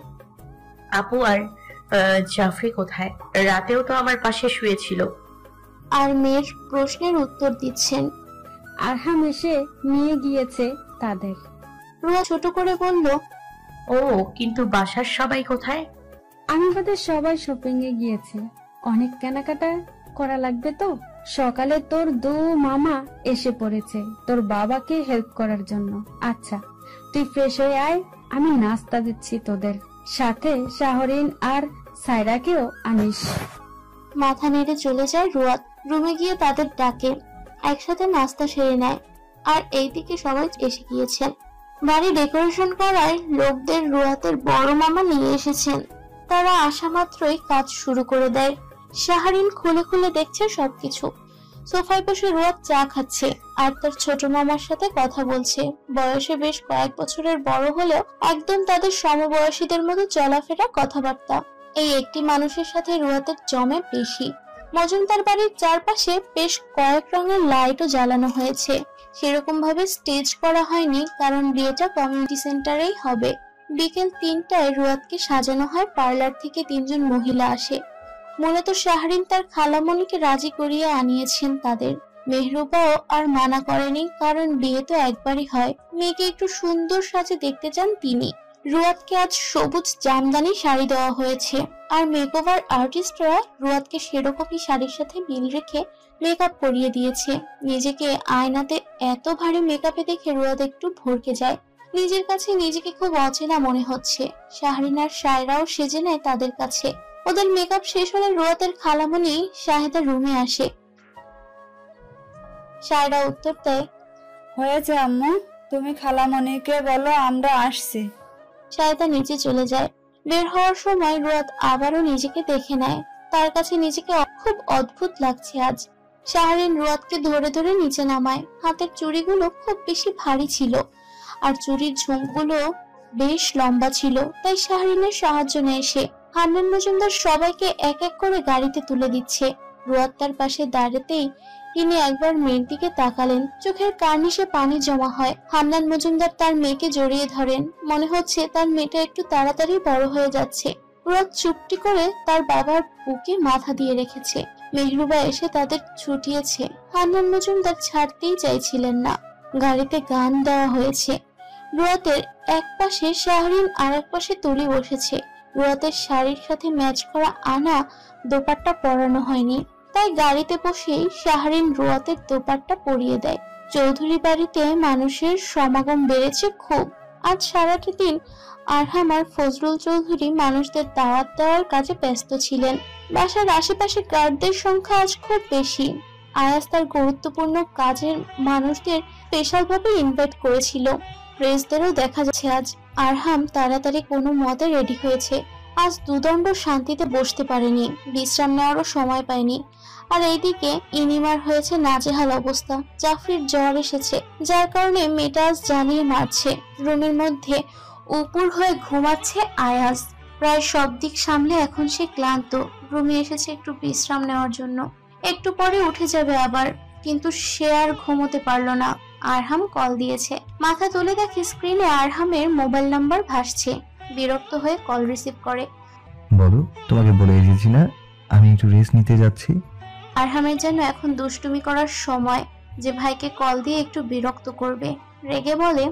আপু আর জাফরি কোথায়? রাতেও তো আমার পাশে শুয়েছিল। আর মেয়ের প্রশ্নের উত্তর দিচ্ছেন। আরহাম এসে নিয়ে গিয়েছে তাদের। রুয়া ছোট করে বলল, ও, কিন্তু বাসার সবাই কোথায়? আমাদের সবাই শপিং এ গিয়েছে। অনেক কেনাকাটা করা লাগবে তো। সকালে তোর 2 মামা এসে পড়েছে তোর বাবাকে হেল্প করার জন্য। আচ্ছা, তুই ফ্রেশ হয়ে আয়, আমি নাস্তা দিচ্ছি তোদের। সাথে শাহরিন আর সায়রাকেও আনিস। মাথা নেড়ে চলে যায় রুয়াত। রুমে গিয়ে তাদের ডাকে। একসাথে নাস্তা সেরে নেয়। আর এইদিকে সবাই এসে গিয়েছেন। বাড়ি ডেকোরেশন করায় লোকদের রুয়াতের বড় মামা নিয়ে এসেছেন। তারা আসা মাত্রই কাজ শুরু করে দেয়। শাহরিন খুলে খুলে দেখছে সবকিছু। সোফায় বসে রুয়াত চা খাচ্ছে আর তার ছোট মামার সাথে কথা বলছে। বয়সে বেশ কয়েক বছরের বড় হলেও একদম তাদের সমবয়সীদের মতো চলাফেরা, কথাবার্তা। এই একটি মানুষের সাথে রুয়াতের জমে বেশি। মজুমদার বাড়ির চারপাশে বেশ কয়েক রঙের লাইটও জ্বালানো হয়েছে। সেরকম ভাবে স্টেজ করা হয়নি, কারণ বিয়েটা কমিউনিটি সেন্টারেই হবে। বিকেল 3টায় রুয়াতকে সাজানো হয়। পার্লার থেকে 3 জন মহিলা আসে। মূলত শাহরিন তার খালামণিকে রাজি করিয়ে আনিয়েছেন তাদের। মেহরুবাও আর মানা করেনি, কারণ বিয়ে তো একবারই হয়। মেয়েকে একটু সুন্দর সাজে দেখতে চান তিনি। রুয়াতকে আজ সবুজ জামদানি শাড়ি দেওয়া হয়েছে, আর মেকওভার আর্টিস্টরা রুয়াতকে সেরকমই শাড়ির সাথে মিল রেখে মেকআপ করিয়ে দিয়েছে। নিজেকে আয়নাতে এত ভারী মেকআপে দেখে রুয়াত একটু ভরকে যায়। নিজের কাছে নিজেকে খুব অচেনা মনে হচ্ছে। শাহরিন আর সায়রাও সেজে নেয় তাদের কাছে। ওদের মেকআপ শেষ হলে রুয়াতের খালামণি শাহেদা রুমে আসে। সায়রা উত্তর দেয়, হয়েছে আম্মু, তুমি খালামণিকে বলো আমরা আসছি। শাহেদা নিচে চলে যায়। বের হওয়ার সময় রুয়াত আবারও নিজেকে দেখে নেয়। তার কাছে নিজেকে খুব অদ্ভুত লাগছে আজ। শাহরিন রুয়াতকে ধরে ধরে নিচে নামায়। হাতের চুড়িগুলো খুব বেশি ভারী ছিল, আর চুড়ির ঝুমগুলো বেশ লম্বা ছিল, তাই শাহরিনের সাহায্য নেয় সে। হান্নান মজুমদার সবাইকে এক এক করে গাড়িতে তুলে দিচ্ছে। রুয়াত তার পাশে দাঁড়াতেই তিনি একবার মেয়ের দিকে তাকালেন। চোখের কার্নিশে পানি জমা হয়। হান্নান মজুমদার তার মেয়েকে জড়িয়ে ধরেন। মনে হচ্ছে তার মেয়েটা একটু তাড়াতাড়ি বড় হয়ে যাচ্ছে। রুয়াত চুপটি করে তার বাবার বুকে মাথা দিয়ে রেখেছে। মেহরুবা এসে তাদের ছুটিয়েছে। হান্নান মজুমদার ছাড়তেই চাইছিলেন না। গাড়িতে গান দেওয়া হয়েছে। রুয়াতের এক পাশে শাহরিন আর এক পাশে তুলি বসেছে। রুয়াতের শাড়ির সাথে ম্যাচ করা আনা দোপাট্টা পরানো হয়নি, তাই গাড়িতে বসেই শাহরিন রুয়াতের দোপাট্টা পরিয়ে দেয়। চৌধুরী বাড়িতে মানুষের সমাগম বেড়েছে খুব। আজ সারাটা দিন আরহাম আর ফজলুল চৌধুরী মানুষদের দাওয়াত দেওয়ার কাজে ব্যস্ত ছিলেন। বাসার আশেপাশে গার্ডদের সংখ্যা আজ খুব বেশি। আয়াজ তার গুরুত্বপূর্ণ কাজের মানুষদের স্পেশাল ভাবে ইনভাইট করেছিল। প্রেসদেরও দেখা যাচ্ছে আজ। আরহাম তাড়াতাড়ি কোনো মতে রেডি হয়েছে। আজ দুদণ্ড শান্তিতে বসতে পারেনি, বিশ্রাম নেওয়ারও সময় পায়নি। আর এইদিকে ইনিমার হয়েছে নাজেহাল অবস্থা। জাফরির জ্বর এসেছে, যার কারণে মেজাজ জ্বালিয়ে মারছে। রুমের মধ্যে উপর হয়ে ঘুমাচ্ছে আয়াজ। প্রায় সব দিক সামলে এখন সে ক্লান্ত। রুমে এসেছে একটু বিশ্রাম নেওয়ার জন্য, একটু পরে উঠে যাবে আবার। কিন্তু সে আর ঘুমোতে পারলো না। আরহাম কল দিয়েছে। মাথা তুলে দেখে স্ক্রিনে আরহামের মোবাইল নাম্বার ভাসছে। বিরক্ত হয়ে কল রিসিভ করে। বলো, তোমাকে বলে এসেছি না আমি একটু রেস্ট নিতে যাচ্ছি। আরহামের জন্য এখন দুষ্টুমি করার সময় যে ভাইকে কল দিয়ে একটু বিরক্ত করবে। রেগে বলে,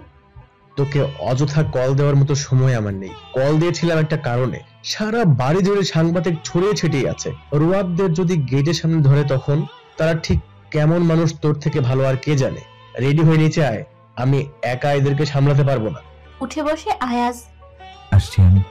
তোকে অযথা কল দেওয়ার মতো সময় আমার নেই। কল দিয়েছিলাম একটা কারণে। সারা বাড়ি জুড়ে সাংবাদিক ছড়িয়ে ছিটিয়ে আছে। রুয়াদদের যদি গেটের সামনে ধরে তখন তারা ঠিক কেমন মানুষ তোর থেকে ভালো আর কে জানে। রেডি হয়ে নিচে আয়, আমি একা এদেরকে সামলাতে পারবো না। উঠে বসে আয়াজ। আসছি আমি।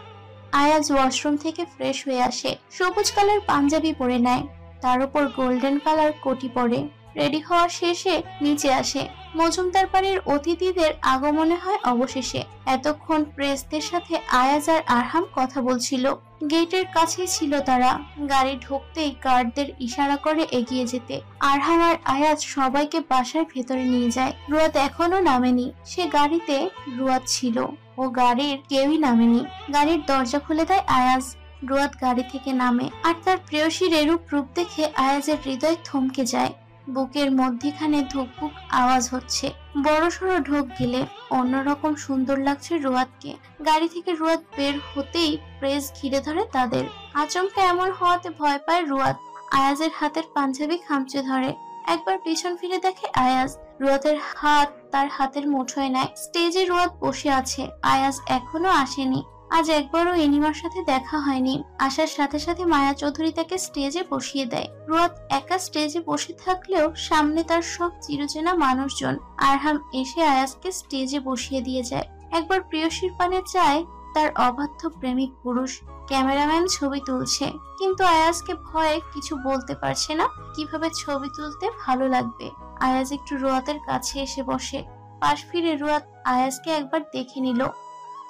আয়াজ ওয়াশরুম থেকে ফ্রেশ হয়ে আসে। সবুজ কালার পাঞ্জাবি পরে নেয়, তার উপর গোল্ডেন কালার কোটি পরে। রেডি হওয়া শেষে নিচে আসে। মজুমদার বাড়ির অতিথিদের আগমনে হয় অবশেষে। এতক্ষণ প্রেসদের সাথে আয়াজ আর আরহাম কথা বলছিল। গেটের কাছেই ছিল তারা। গাড়ি ঢুকতেই গার্ডদের ইশারা করে এগিয়ে যেতে। আরহাম আর আয়াজ সবাইকে বাসার ভেতরে নিয়ে যায়। রুয়াদ এখনো নামেনি। সে গাড়িতে রুয়াদ ছিল, ও গাড়ির কেউই নামেনি। গাড়ির দরজা খুলে দেয় আয়াজ। রুয়াদ গাড়ি থেকে নামে, আর তার প্রেয়সীর এরূপ রূপ দেখে আয়াজের হৃদয় থমকে যায়। বুকের মধ্যখানে ধুকপুক আওয়াজ হচ্ছে। বড়সড় ঢোক গেলে অন্যরকম সুন্দর লাগছে রুয়াদকে। গাড়ি থেকে রুয়াদ বের হতেই প্রেস ঘিরে ধরে তাদের। আচমকা এমন হওয়াতে ভয় পায় রুয়াদ। আয়াজের হাতের পাঞ্জাবি খামচে ধরে। একবার পিছন ফিরে দেখে আয়াজ। রুয়াদের হাত তার হাতের মুঠোয় নেয়। স্টেজে রুয়াদ বসে আছে। আয়াজ এখনো আসেনি। আজ একবারও এনিমার সাথে দেখা হয়নি। আসার সাথে সাথে মায়া চৌধুরী তাকে স্টেজে বসিয়ে দেয়। রুয়াদ একা স্টেজে বসে থাকলেও সামনে তার সব চিরচেনা মানুষজন। আরহাম এসে আয়াজকে স্টেজে বসিয়ে দিয়ে যায়। একবার প্রেয়সীর পানে চায় তার অবাধ্য প্রেমিক পুরুষ। ক্যামেরাম্যান ছবি তুলছে, কিন্তু আয়াজকে ভয়ে কিছু বলতে পারছে না। কিভাবে ছবি তুলতে ভালো লাগবে। আয়াজ একটু রুয়াদের কাছে এসে বসে। পাশ ফিরে রুয়াদ আয়াজকে একবার দেখে নিল।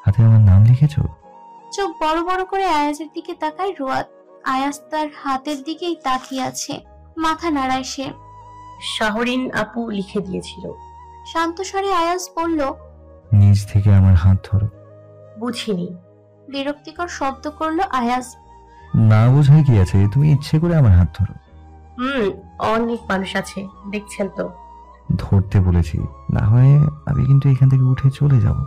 হাতে আমার নাম লিখেছো? চোখ বড় বড় করে আয়াজের দিকে তাকায় রুয়াদ। আয়াজ তার হাতের দিকেই তাকিয়ে আছে। মাথা নাড়ায় সে। শাহরিন আপু লিখে দিয়েছিল। শান্ত স্বরে আয়াজ বলল, নিজ থেকে আমার হাত ধরো। বুঝিনি। বিরক্তিকর শব্দ করলো আয়াজ। না বোঝাই কি আছে, তুমি ইচ্ছে করে আমার হাত ধরো। অনেক মানুষ আছে, দেখছেন তো। ধরতে বলেছি, না হয় আমি কিন্তু এখান থেকে উঠে চলে যাব।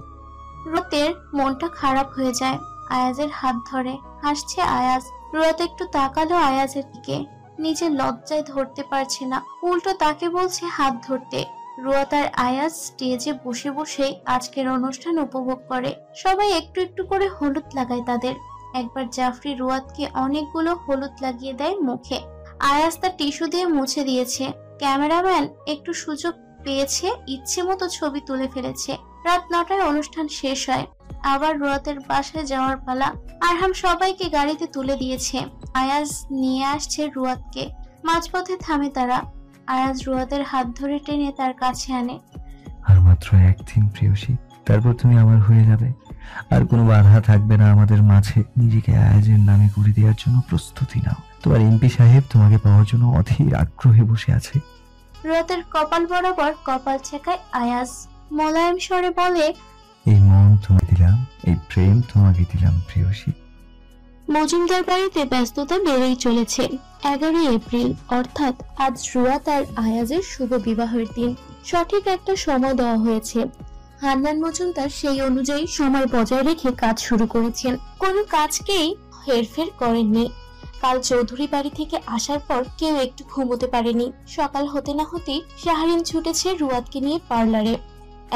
রুয়াদের মনটা খারাপ হয়ে যায়। আয়াজের হাত ধরে হাসছে আয়াজ। রুয়াদ একটু তাকালো আয়াজের দিকে। নিজের লজ্জায় ধরতে পারছে না, উল্টো তাকে বলছে হাত ধরতে। রুয়াদ আর আয়াজ স্টেজে বসে বসেই আজকের অনুষ্ঠান উপভোগ করে। সবাই একটু একটু করে হলুদ লাগায় তাদের। একবার জাফরি রুয়াদকে অনেকগুলো হলুদ লাগিয়ে দেয় মুখে। আয়াজ তার টিস্যু দিয়ে মুছে দিয়েছে। ক্যামেরাম্যান একটু সুযোগ পেয়েছে, ইচ্ছে মতো ছবি তুলে ফেলেছে। রাত 9টায় অনুষ্ঠান শেষ হয়। আবার রুয়াদের বাসায় যাওয়ার পালা। আরহাম সবাইকে গাড়িতে তুলে দিয়েছে। আয়াজ নিয়ে আসছে রুয়াদকে। মাঝপথে থামে তারা। আয়াজ রুয়াদের হাত ধরে টেনে তার কাছে আনে। আর মাত্র একদিন প্রেয়সী, তারপর তুমি আমার হয়ে যাবে। আর কোনো বাধা থাকবে না আমাদের মাঝে। নিজেকে আয়াজের নামে করে দেওয়ার জন্য প্রস্তুতি নাও। তোমার এমপি সাহেব তোমাকে পাওয়ার জন্য অধীর আগ্রহে বসে আছে। রুয়াদের কপাল বরাবর কপাল ছেকায় আয়াজ। মোলায়েম স্বরে বলে, এই মন তোমাকে দিলাম, এই প্রেম তোমাকে দিলাম প্রেয়সী। মজুমদার বাড়িতে ব্যস্ততা বেড়েই চলেছে। 11 এপ্রিল অর্থাৎ আজ রুয়াদ আর আয়াজের শুভ বিবাহের দিন। সঠিক একটা সময় দেওয়া হয়েছে। হান্নান মজুমদার সেই অনুযায়ী সময় বজায় রেখে কাজ শুরু করেছেন। কোনো কাজকেই হেরফের করেননি। কাল চৌধুরী বাড়ি থেকে আসার পর কেউ একটু ঘুমোতে পারেনি। সকাল হতে না হতেই শাহরিন ছুটেছে রুয়াদকে নিয়ে পার্লারে।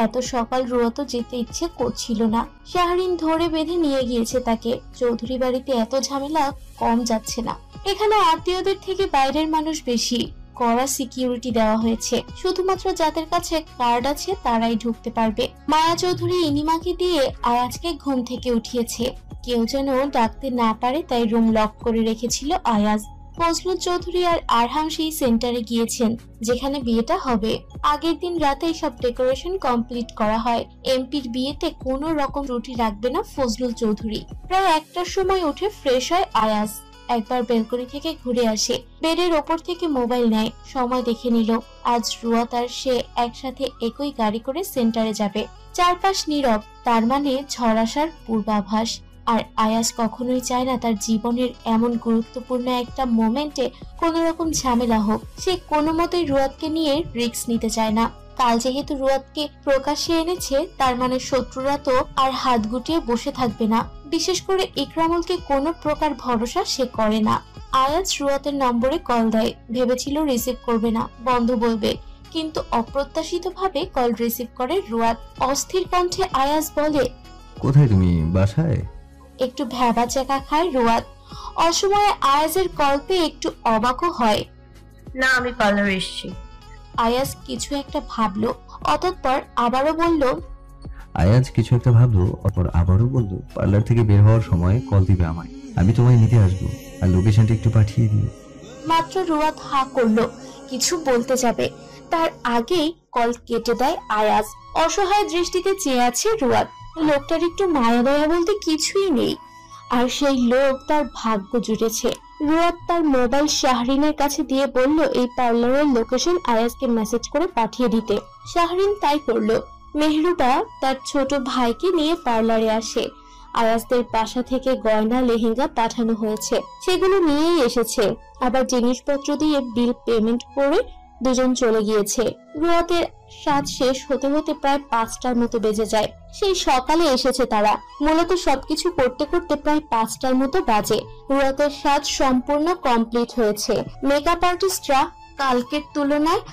এত সকাল রুয়াদও যেতে ইচ্ছে করছিল না। শাহরিন ধরে বেঁধে নিয়ে গিয়েছে তাকে। চৌধুরী বাড়িতে এত ঝামেলা কম যাচ্ছে না। এখানে আত্মীয়দের থেকে বাইরের মানুষ বেশি। কড়া সিকিউরিটি দেওয়া হয়েছে, শুধুমাত্র যাদের কাছে কার্ড আছে তারাই ঢুকতে পারবে। মায়া চৌধুরী ইনিমাকে দিয়ে আয়াজকে ঘুম থেকে উঠিয়েছে। কেউ যেন ডাকতে না পারে তাই রুম লক করে রেখেছিল আয়াজ। ফজলুল চৌধুরী আর আরহাম সেই সেন্টারে গিয়েছেন যেখানে বিয়েটা হবে। আগের দিন রাতেই সব ডেকোরেশন কমপ্লিট করা হয়। এমপির বিয়েতে কোনো রকম ত্রুটি রাখবে না ফজলুল চৌধুরী। প্রায় 1টার সময় উঠে ফ্রেশ হয় আয়াজ, একবার বেলকনি থেকে ঘুরে আসে, বেডের ওপর থেকে মোবাইল নেয়, সময় দেখে নিল। আজ রুয়াত আর সে একসাথে একই গাড়ি করে সেন্টারে যাবে। চারপাশ নীরব, তার মানে ঝড় আসার পূর্বাভাস। আর আয়াজ কখনোই চায় না তার জীবনের এমন গুরুত্বপূর্ণ একটা মোমেন্টে কোনো রকম ঝামেলা হোক। সে কোনো মতেই রুয়াতকে নিয়ে রিস্ক নিতে চায় না। কাল যেহেতু রুয়াতকে প্রকাশ্যে এনেছে, তার মানে শত্রুরা তো আর হাত গুটিয়ে বসে থাকবে না। বিশেষ করে ইকরামুলকে কোনো প্রকার ভরসা সে করে না। আয়াজ রুয়াতের নম্বরে কল দেয়, ভেবেছিল রিসিভ করবে না, বন্ধ বলবে, কিন্তু অপ্রত্যাশিতভাবে কল রিসিভ করে রুয়াত। অস্থির কণ্ঠে আয়াজ বলে, কোথায় তুমি? বাসায়? একটু ভ্যাবা চাকা খায় রুয়াত। অসময়ে আয়াজের কল পেয়ে একটু অবাকও হয়। না, আমি পার্লারে এসেছি। আয়াজ কিছু একটা ভাবলো, অতঃপর আবারও বলল, আয়াজ কিছু একটা ভাবলো, অপর আবারও বললো পার্লার থেকে বের হওয়ার সময় কল দিবে আমায়, আমি তোমায় নিতে আসবো, আর লোকেশনটা একটু পাঠিয়ে দিও। মাত্র রুয়াত হা করলো, কিছু বলতে যাবে, তার আগেই কল কেটে দেয় আয়াজ। অসহায় দৃষ্টিতে চেয়ে আছে রুয়াত। লোকটার একটু মায়া দয়া বলতে কিছুই নেই, আর সেই লোক তার ভাগ্য জুটেছে। রুয়াত তার মোবাইল শাহরিনের কাছে দিয়ে বলল এই পার্লারের লোকেশন আয়াজকে মেসেজ করে পাঠিয়ে দিতে। শাহরিন তাই করলো। মেহরুবা তার ছোট ভাইকে নিয়ে পার্লারে আসে। আয়াজদের বাসা থেকে গয়না লেহেঙ্গা পাঠানো হয়েছে, সেগুলো নিয়েই এসেছে। আবার জিনিসপত্র দিয়ে বিল পেমেন্ট করে দুজন চলে গিয়েছে। রুয়াতের সাজ শেষ হতে হতে প্রায় 5টার মতো বেজে যায়। সেই সকালে এসেছে তারা, মূলত সবকিছু করতে করতে প্রায় 5টার মতো বাজে। রুয়াতের সাজ সম্পূর্ণ কমপ্লিট হয়েছে। মেকআপ আর্টিস্টরা কালকের তুলনায়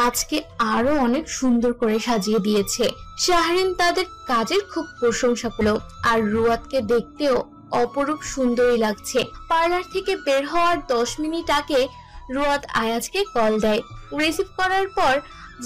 আজকে আরো অনেক সুন্দর করে সাজিয়ে দিয়েছে। শাহরিন তাদের কাজের খুব প্রশংসা করলো, আর রুয়াতকে দেখতেও অপরূপ সুন্দরই লাগছে। পার্লার থেকে বের হওয়ার 10 মিনিট আগে রুয়াত আয়াজকে কল দেয়। রিসিভ করার পর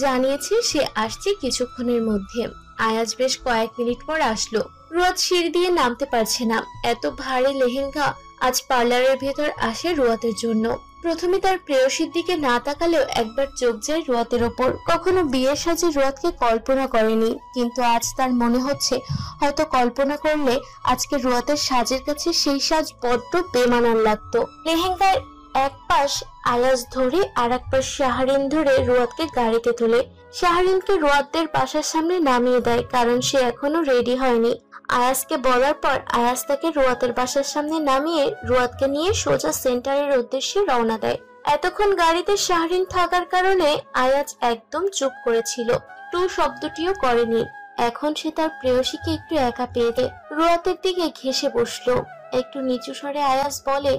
জানিয়েছে সে আসছে কিছুক্ষণের মধ্যে। আয়াজ বেশ কয়েক মিনিট পর আসলো। রুয়াত সিঁড়ি দিয়ে নামতে পারছে না, এত ভারী লেহেঙ্গা আজ পার্লারের ভেতর আসে রুয়াতের জন্য। প্রথমে তার প্রেয়সীর দিকে না তাকালেও একবার চোখ যায় রুয়াতের ওপর। কখনো বিয়ের সাজে রুয়াতকে কল্পনা করেনি, কিন্তু আজ তার মনে হচ্ছে হয়তো কল্পনা করলে আজকে রুয়াতের সাজের কাছে সেই সাজ বড্ড বেমানান লাগতো। লেহেঙ্গার এক পাশ আয়াজ ধরে আর এক পাশ শাহরিন ধরে রুয়াতকে গাড়িতে তোলে। শাহরিনকে রুয়াতদের বাসার সামনে নামিয়ে দেয়, কারণ সে এখনো রেডি হয়নি। আয়াজকে বলার পর আয়াজ তাকে রুয়াতের বাসার সামনে নামিয়ে রুয়াতকে নিয়ে সোজা সেন্টারের উদ্দেশ্যে রওনা দেয়। এতক্ষণ গাড়িতে শাহরিন থাকার কারণে আয়াজ একদম চুপ করেছিল, টু শব্দটিও করেনি। এখন সে তার প্রেয়সীকে একটু একা পেয়ে রুয়াতের দিকে ঘেঁষে বসলো। একটু নিচু স্বরে আয়াজ বলে,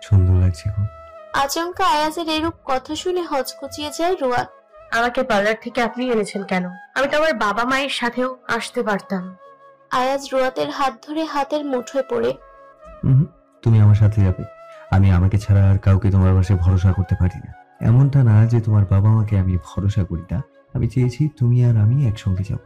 সুন্দর লাগছে খুব। আচমকা আয়াজের এরূপ কথা শুনে হচকুচিয়ে যায় রুয়াত। আমাকে পার্লার থেকে আপনি এনেছেন কেন? আমি তো আমার বাবা মায়ের সাথেও আসতে পারতাম। আয়াজ রুয়াতের হাত ধরে হাতের মুঠোয় পড়ে, তুমি আমার সাথে যাবে, আমি আমাকে ছাড়া আর কাউকে তোমার বাসায় ভরসা করতে পারি না। এমনটা না যে তোমার বাবা মাকে আমি ভরসা করি না, আমি চেয়েছি তুমি আর আমি একসঙ্গে যাব।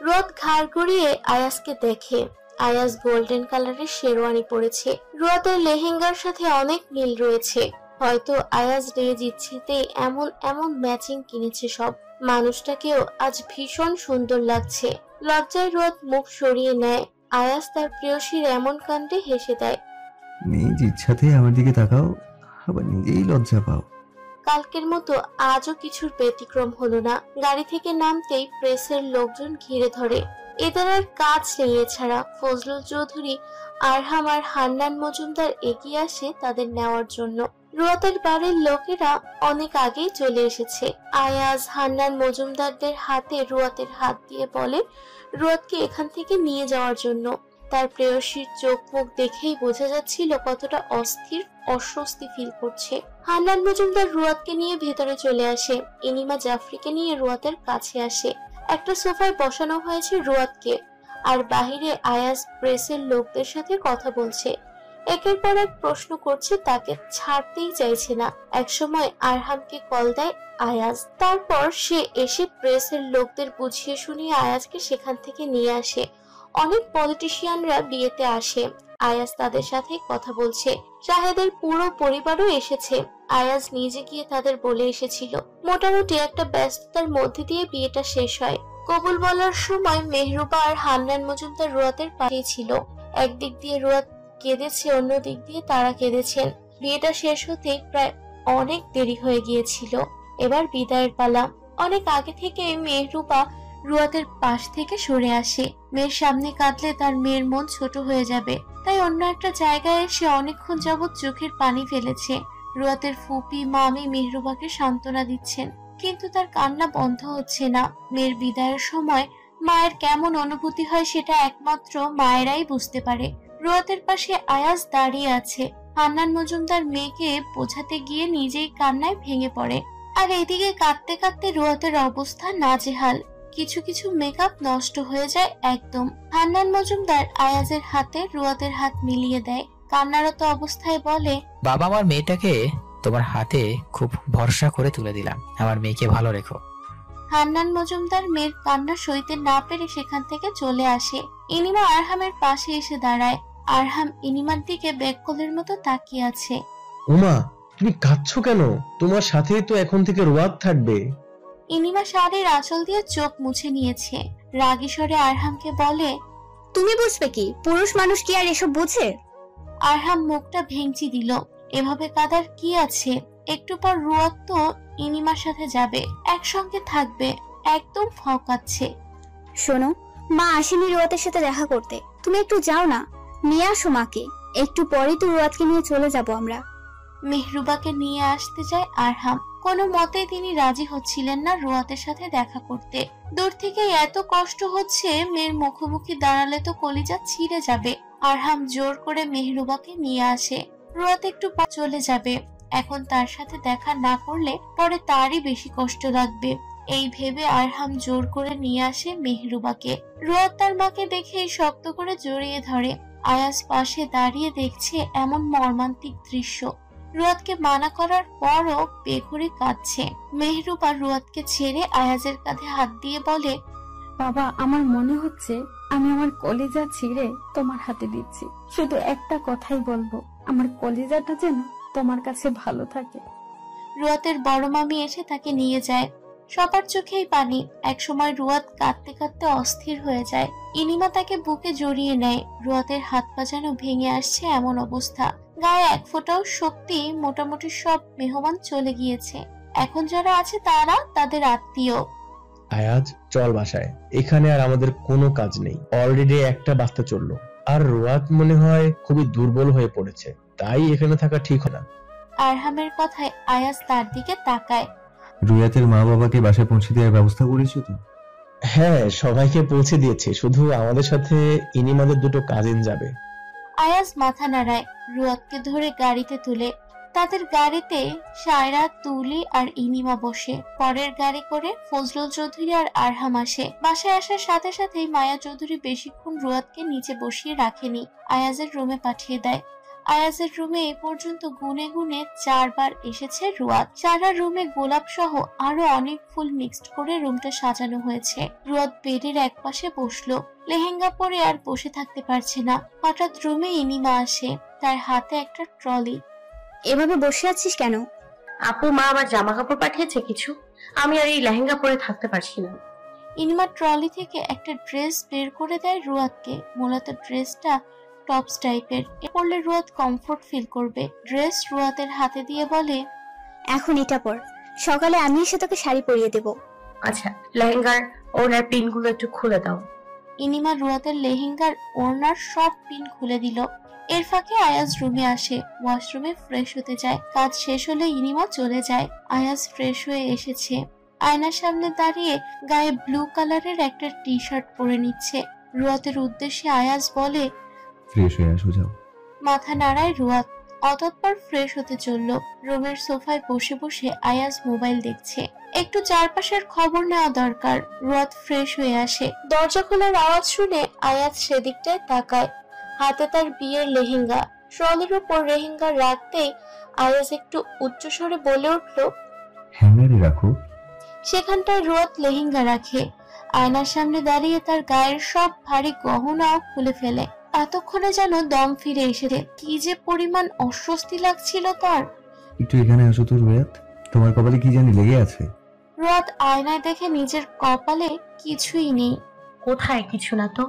রুয়াত ঘাড় ঘুরিয়ে আয়াজকে দেখে। আয়াজ গোল্ডেন কালারের শেরওয়ানি পরেছে, রুয়াতের লেহেঙ্গার সাথে অনেক মিল রয়েছে। হয়তো আয়াজ রেজ ইচ্ছেতেই এমন এমন ম্যাচিং কিনেছে সব। মানুষটাকেও আজ ভীষণ সুন্দর লাগছে। লজ্জায় রুয়াত মুখ সরিয়ে নেয়। আয়াজ তার প্রেয়সীর এমন কাণ্ডে হেসে দেয়। নিজ ইচ্ছাতে আমার দিকে তাকাও, আবার নিজেই লজ্জা পাও। কালকের মতো আজও কিছুর ব্যতিক্রম হলো না। গাড়ি থেকে নামতেই প্রেসের লোকজন ঘিরে ধরে। এদের আর কাজ নেই এছাড়া। ফজলুল চৌধুরী, আরহাম আর হান্নান মজুমদার এগিয়ে আসে তাদের নেওয়ার জন্য। রুয়াতের বাড়ির লোকেরা অনেক আগেই চলে এসেছে। আয়াজ হান্নান মজুমদারদের হাতে রুয়াতের হাত দিয়ে বলে রুয়াতকে এখান থেকে নিয়ে যাওয়ার জন্য। তার প্রেয়সীর চোখ মুখ দেখেই বোঝা যাচ্ছিল কতটা অস্থির, অস্বস্তি ফিল করছে। হান্নান মজুমদার রুয়াতকে নিয়ে ভেতরে চলে আসে। ইনিমা জাফরিকে নিয়ে রুয়াতের কাছে আসে। একটা সোফায় বসানো হয়েছে রুয়াতকে, আর বাহিরে আয়াজ প্রেসের লোকদের সাথে কথা বলছে। একের পর এক প্রশ্ন করছে, তাকে ছাড়তেই চাইছে না। একসময় আরহামকে কল দেয় আয়াজ। তারপর সে এসে প্রেসের লোকদের বুঝিয়ে শুনিয়ে আয়াজকে সেখান থেকে নিয়ে আসে। অনেক পলিটিশিয়ানরা বিয়েতে আসে, আয়াজ তাদের সাথে কথা বলছে। শাহেদের পুরো পরিবারও এসেছে। আয়াজ নিজে গিয়ে তাদের বলে এসেছিল। মোটামুটি একটা ব্যস্ততার মধ্যে দিয়ে বিয়েটা শেষ হয়। কবুল বলার সময় মেহরুবা আর হান্নান মজুমদার রুয়াতের পাশেই ছিল। একদিক দিয়ে রুয়াত কেঁদেছে, অন্য দিক দিয়ে তারা কেঁদেছেন। বিয়েটা শেষ হতে প্রায় অনেক দেরি হয়ে গিয়েছিল। এবার বিদায়ের পালা। অনেক আগে থেকে মেহরুবা রুয়াতের পাশ থেকে সরে আসে। মেয়ের সামনে কাঁদলে তার মেয়ের মন ছোট হয়ে যাবে, তাই অন্য একটা জায়গায় এসে অনেকক্ষণ যাবৎ চোখের পানি ফেলেছে। রুয়াতের ফুপি মামি মেহরুবাকে সান্ত্বনা দিচ্ছেন, কিন্তু তার কান্না বন্ধ হচ্ছে না। মেয়ের বিদায়ের সময় মায়ের কেমন অনুভূতি হয় সেটা একমাত্র মায়েরাই বুঝতে পারে। রুয়াতের পাশে আয়াজ দাঁড়িয়ে আছে। হান্নান মজুমদার মেয়েকে বোঝাতে গিয়ে নিজেই কান্নায় ভেঙে পড়ে। আর এদিকে কাঁদতে কাঁদতে রুয়াতের অবস্থা নাজেহাল। কিছু কিছু মেকআপ নষ্ট হয়ে যায় একদম। হান্নান মজুমদার আয়াজের হাতে রুয়াতের হাত মিলিয়ে দেয়, কান্নারত অবস্থায় বলে, বাবা, আমার মেয়েটাকে তোমার হাতে খুব ভরসা করে তুলে দিলাম, আমার মেয়েকে ভালো রেখো। হান্নান মজুমদার মেয়ের কান্না সইতে না পেরে সেখান থেকে চলে আসে। ইনিমা আরহামের পাশে এসে দাঁড়ায়। আরহাম ইনিমার দিকে বেককলের মতো তাকিয়ে আছে। উমা, তুমি কাঁদছো কেন? তোমার সাথেই তো এখন থেকে রুয়াত থাকবে। ইনিমা শাড়ির আঁচল দিয়ে চোখ মুছে নিয়েছে। রাগী স্বরে আরহামকে বলে, তুমি বুঝবে কি? পুরুষ মানুষ কি আর এসব বুঝে? আরহাম মুখটা ভেঙচি দিল। এভাবে কাদার কি আছে? একটু পর রুয়াত তো ইনিমার সাথে যাবে, একসঙ্গে থাকবে। একদম ফকাচ্ছে। শোনো, মা আসেনি রুয়াতের সাথে দেখা করতে, তুমি একটু যাও না, নিয়ে আসো মাকে। একটু পরেই তো রুয়াতকে নিয়ে চলে যাব আমরা। মেহরুবাকে নিয়ে আসতে যায় আরহাম। কোনো মতে তিনি রাজি হচ্ছিলেন না রুয়াতের সাথে দেখা করতে। দূর থেকে এত কষ্ট হচ্ছে, মেয়ের মুখোমুখি দাঁড়ালে তো কলিজা ছিঁড়ে যাবে। আরহাম জোর করে মেহরুবাকে নিয়ে আসে। রুয়াত একটু চলে যাবে, এখন তার সাথে দেখা না করলে পরে তারই বেশি কষ্ট লাগবে। এই ভেবে আরহাম জোর করে নিয়ে আসে মেহরুবাকে। রুয়াত তার মাকে দেখে শক্ত করে জড়িয়ে ধরে। আয়াজ পাশে দাঁড়িয়ে দেখছে এমন মর্মান্তিক দৃশ্য। রুয়াতকে মানা করার পরও বেঘরে কাঁদছে। মেহরুবা রুয়াতকে ছেড়ে আয়াজের কাঁধে হাত দিয়ে বলে, বাবা, আমার মনে হচ্ছে আমি আমার কলিজা ছিঁড়ে তোমার হাতে দিচ্ছি। শুধু একটা কথাই বলবো, আমার কলিজাটা যেন তোমার কাছে ভালো থাকে। রুয়াতের বড় মামি এসে তাকে নিয়ে যায়। সবার চোখেই পানি। একসময় রুয়াত কাঁদতে কাঁদতে অস্থির হয়ে যায়। ইনিমা তাকে বুকে জড়িয়ে নেয়। রুয়াতের হাত পা যেন ভেঙে আসছে এমন অবস্থা। গায়ে এক ফোঁটাও শক্তি। মোটামুটি সব মেহমান চলে গিয়েছে। এখন যারা আছে তারা তাদের আত্মীয়। আয়াজ, চল বাসায়, এখানে আর আমাদের কোনো কাজ নেই। অলরেডি একটা বাচ্চা চললো, আর রুয়াত মনে হয় খুবই দুর্বল হয়ে পড়েছে, তাই এখানে থাকা ঠিক হয় না। আরহামের কথায় আয়াজ তার দিকে তাকায়। রুয়াতের মা বাবাকে বাসায় পৌঁছে দেওয়ার ব্যবস্থা করেছো তো? হ্যাঁ, সবাইকে পৌঁছে দিয়েছে, শুধু আমাদের সাথে ইনিমাদের দুটো কাজিন যাবে। আয়াজ মাথা নাড়ায়। রুয়াতকে ধরে গাড়িতে তুলে। তাদের গাড়িতে সায়রা, তুলি আর ইনিমা বসে। পরের গাড়ি করে ফজলুল চৌধুরী আর আরহাম আসে। বাসায় আসার সাথে সাথেই মায়া চৌধুরী বেশিক্ষণ রুয়াতকে নিচে বসিয়ে রাখেনি, আয়াজের রুমে পাঠিয়ে দেয়। আয়াজের রুমে এ পর্যন্ত গুনে গুনে 4 বার এসেছে রুয়াত। সারা রুমে গোলাপ সহ আরো অনেক ফুল মিক্সড করে রুমটা সাজানো হয়েছে। রুয়াত বেডের এক পাশে বসলো। লেহেঙ্গা পরে আর বসে থাকতে পারছে না। হঠাৎ রুমে ইনিমা আসে, তার হাতে একটা ট্রলি। এভাবে বসে আছিস কেন? আপু, মা আমার জামা কাপড় পাঠিয়েছে কিছু, আমি আর এই লেহেঙ্গা পরে থাকতে পারছি না। ইনিমা ট্রলি থেকে একটা ড্রেস বের করে দেয় রুয়াতকে। মূলত ড্রেসটা টপস টাইপের, এ পরলে রুয়াত কমফোর্ট ফিল করবে। ড্রেস রুয়াতের হাতে দিয়ে বলে, এখন এটা পর, সকালে আমি এসে তোকে শাড়ি পরিয়ে দেব। আচ্ছা, লেহেঙ্গার ওনার পিনগুলো একটু খুলে দাও। ইনিমা রুয়াতের লেহেঙ্গার ওড়নার সব পিন খুলে দিল। এর ফাঁকে আয়াজ রুমে আসে। ওয়াশরুমে ফ্রেশ হতে যায়। কাজ শেষ হলে ইনিমা চলে যায়। আয়াজ ফ্রেশ হয়ে এসেছে। আয়নার সামনে দাঁড়িয়ে গায়ে ব্লু কালারের একটা টি শার্ট পরে নিচ্ছে। রুয়াতের উদ্দেশ্যে আয়াজ বলে, ফ্রেশ হয়ে আসো, যাও। মাথা নাড়ায় রুয়াত। অতঃপর ফ্রেশ হতে চলল। রুমের সোফায় বসে বসে আয়াজ মোবাইল দেখছে। একটু চারপাশের খবর নেওয়া দরকার। রুয়াত ফ্রেশ হয়ে আসে। দরজা খোলার আওয়াজ শুনে আয়াজ সেদিকটায় তাকায়। হাতে তার বিয়ের লেহেঙ্গা। ট্রলির উপর লেহেঙ্গা রাখতেই আয়াজ একটু উচ্চস্বরে বলে উঠল, হ্যাঙ্গারে রাখো। সেখানটায় রোয়াত লেহেঙ্গা রাখে। আয়নার সামনে দাঁড়িয়ে তার গায়ের সব ভারী গহনাও খুলে ফেলে। এতক্ষণে যেন দম ফিরে এসেছে। কি যে পরিমাণ অস্বস্তি লাগছিল তার। একটু এখানে আসো তো রুয়াত, তোমার কপালে কি জানি লেগে আছে। রোয়াত আয়নায় দেখে নিজের কপালে কিছুই নেই। কোথায় কিছু না তো।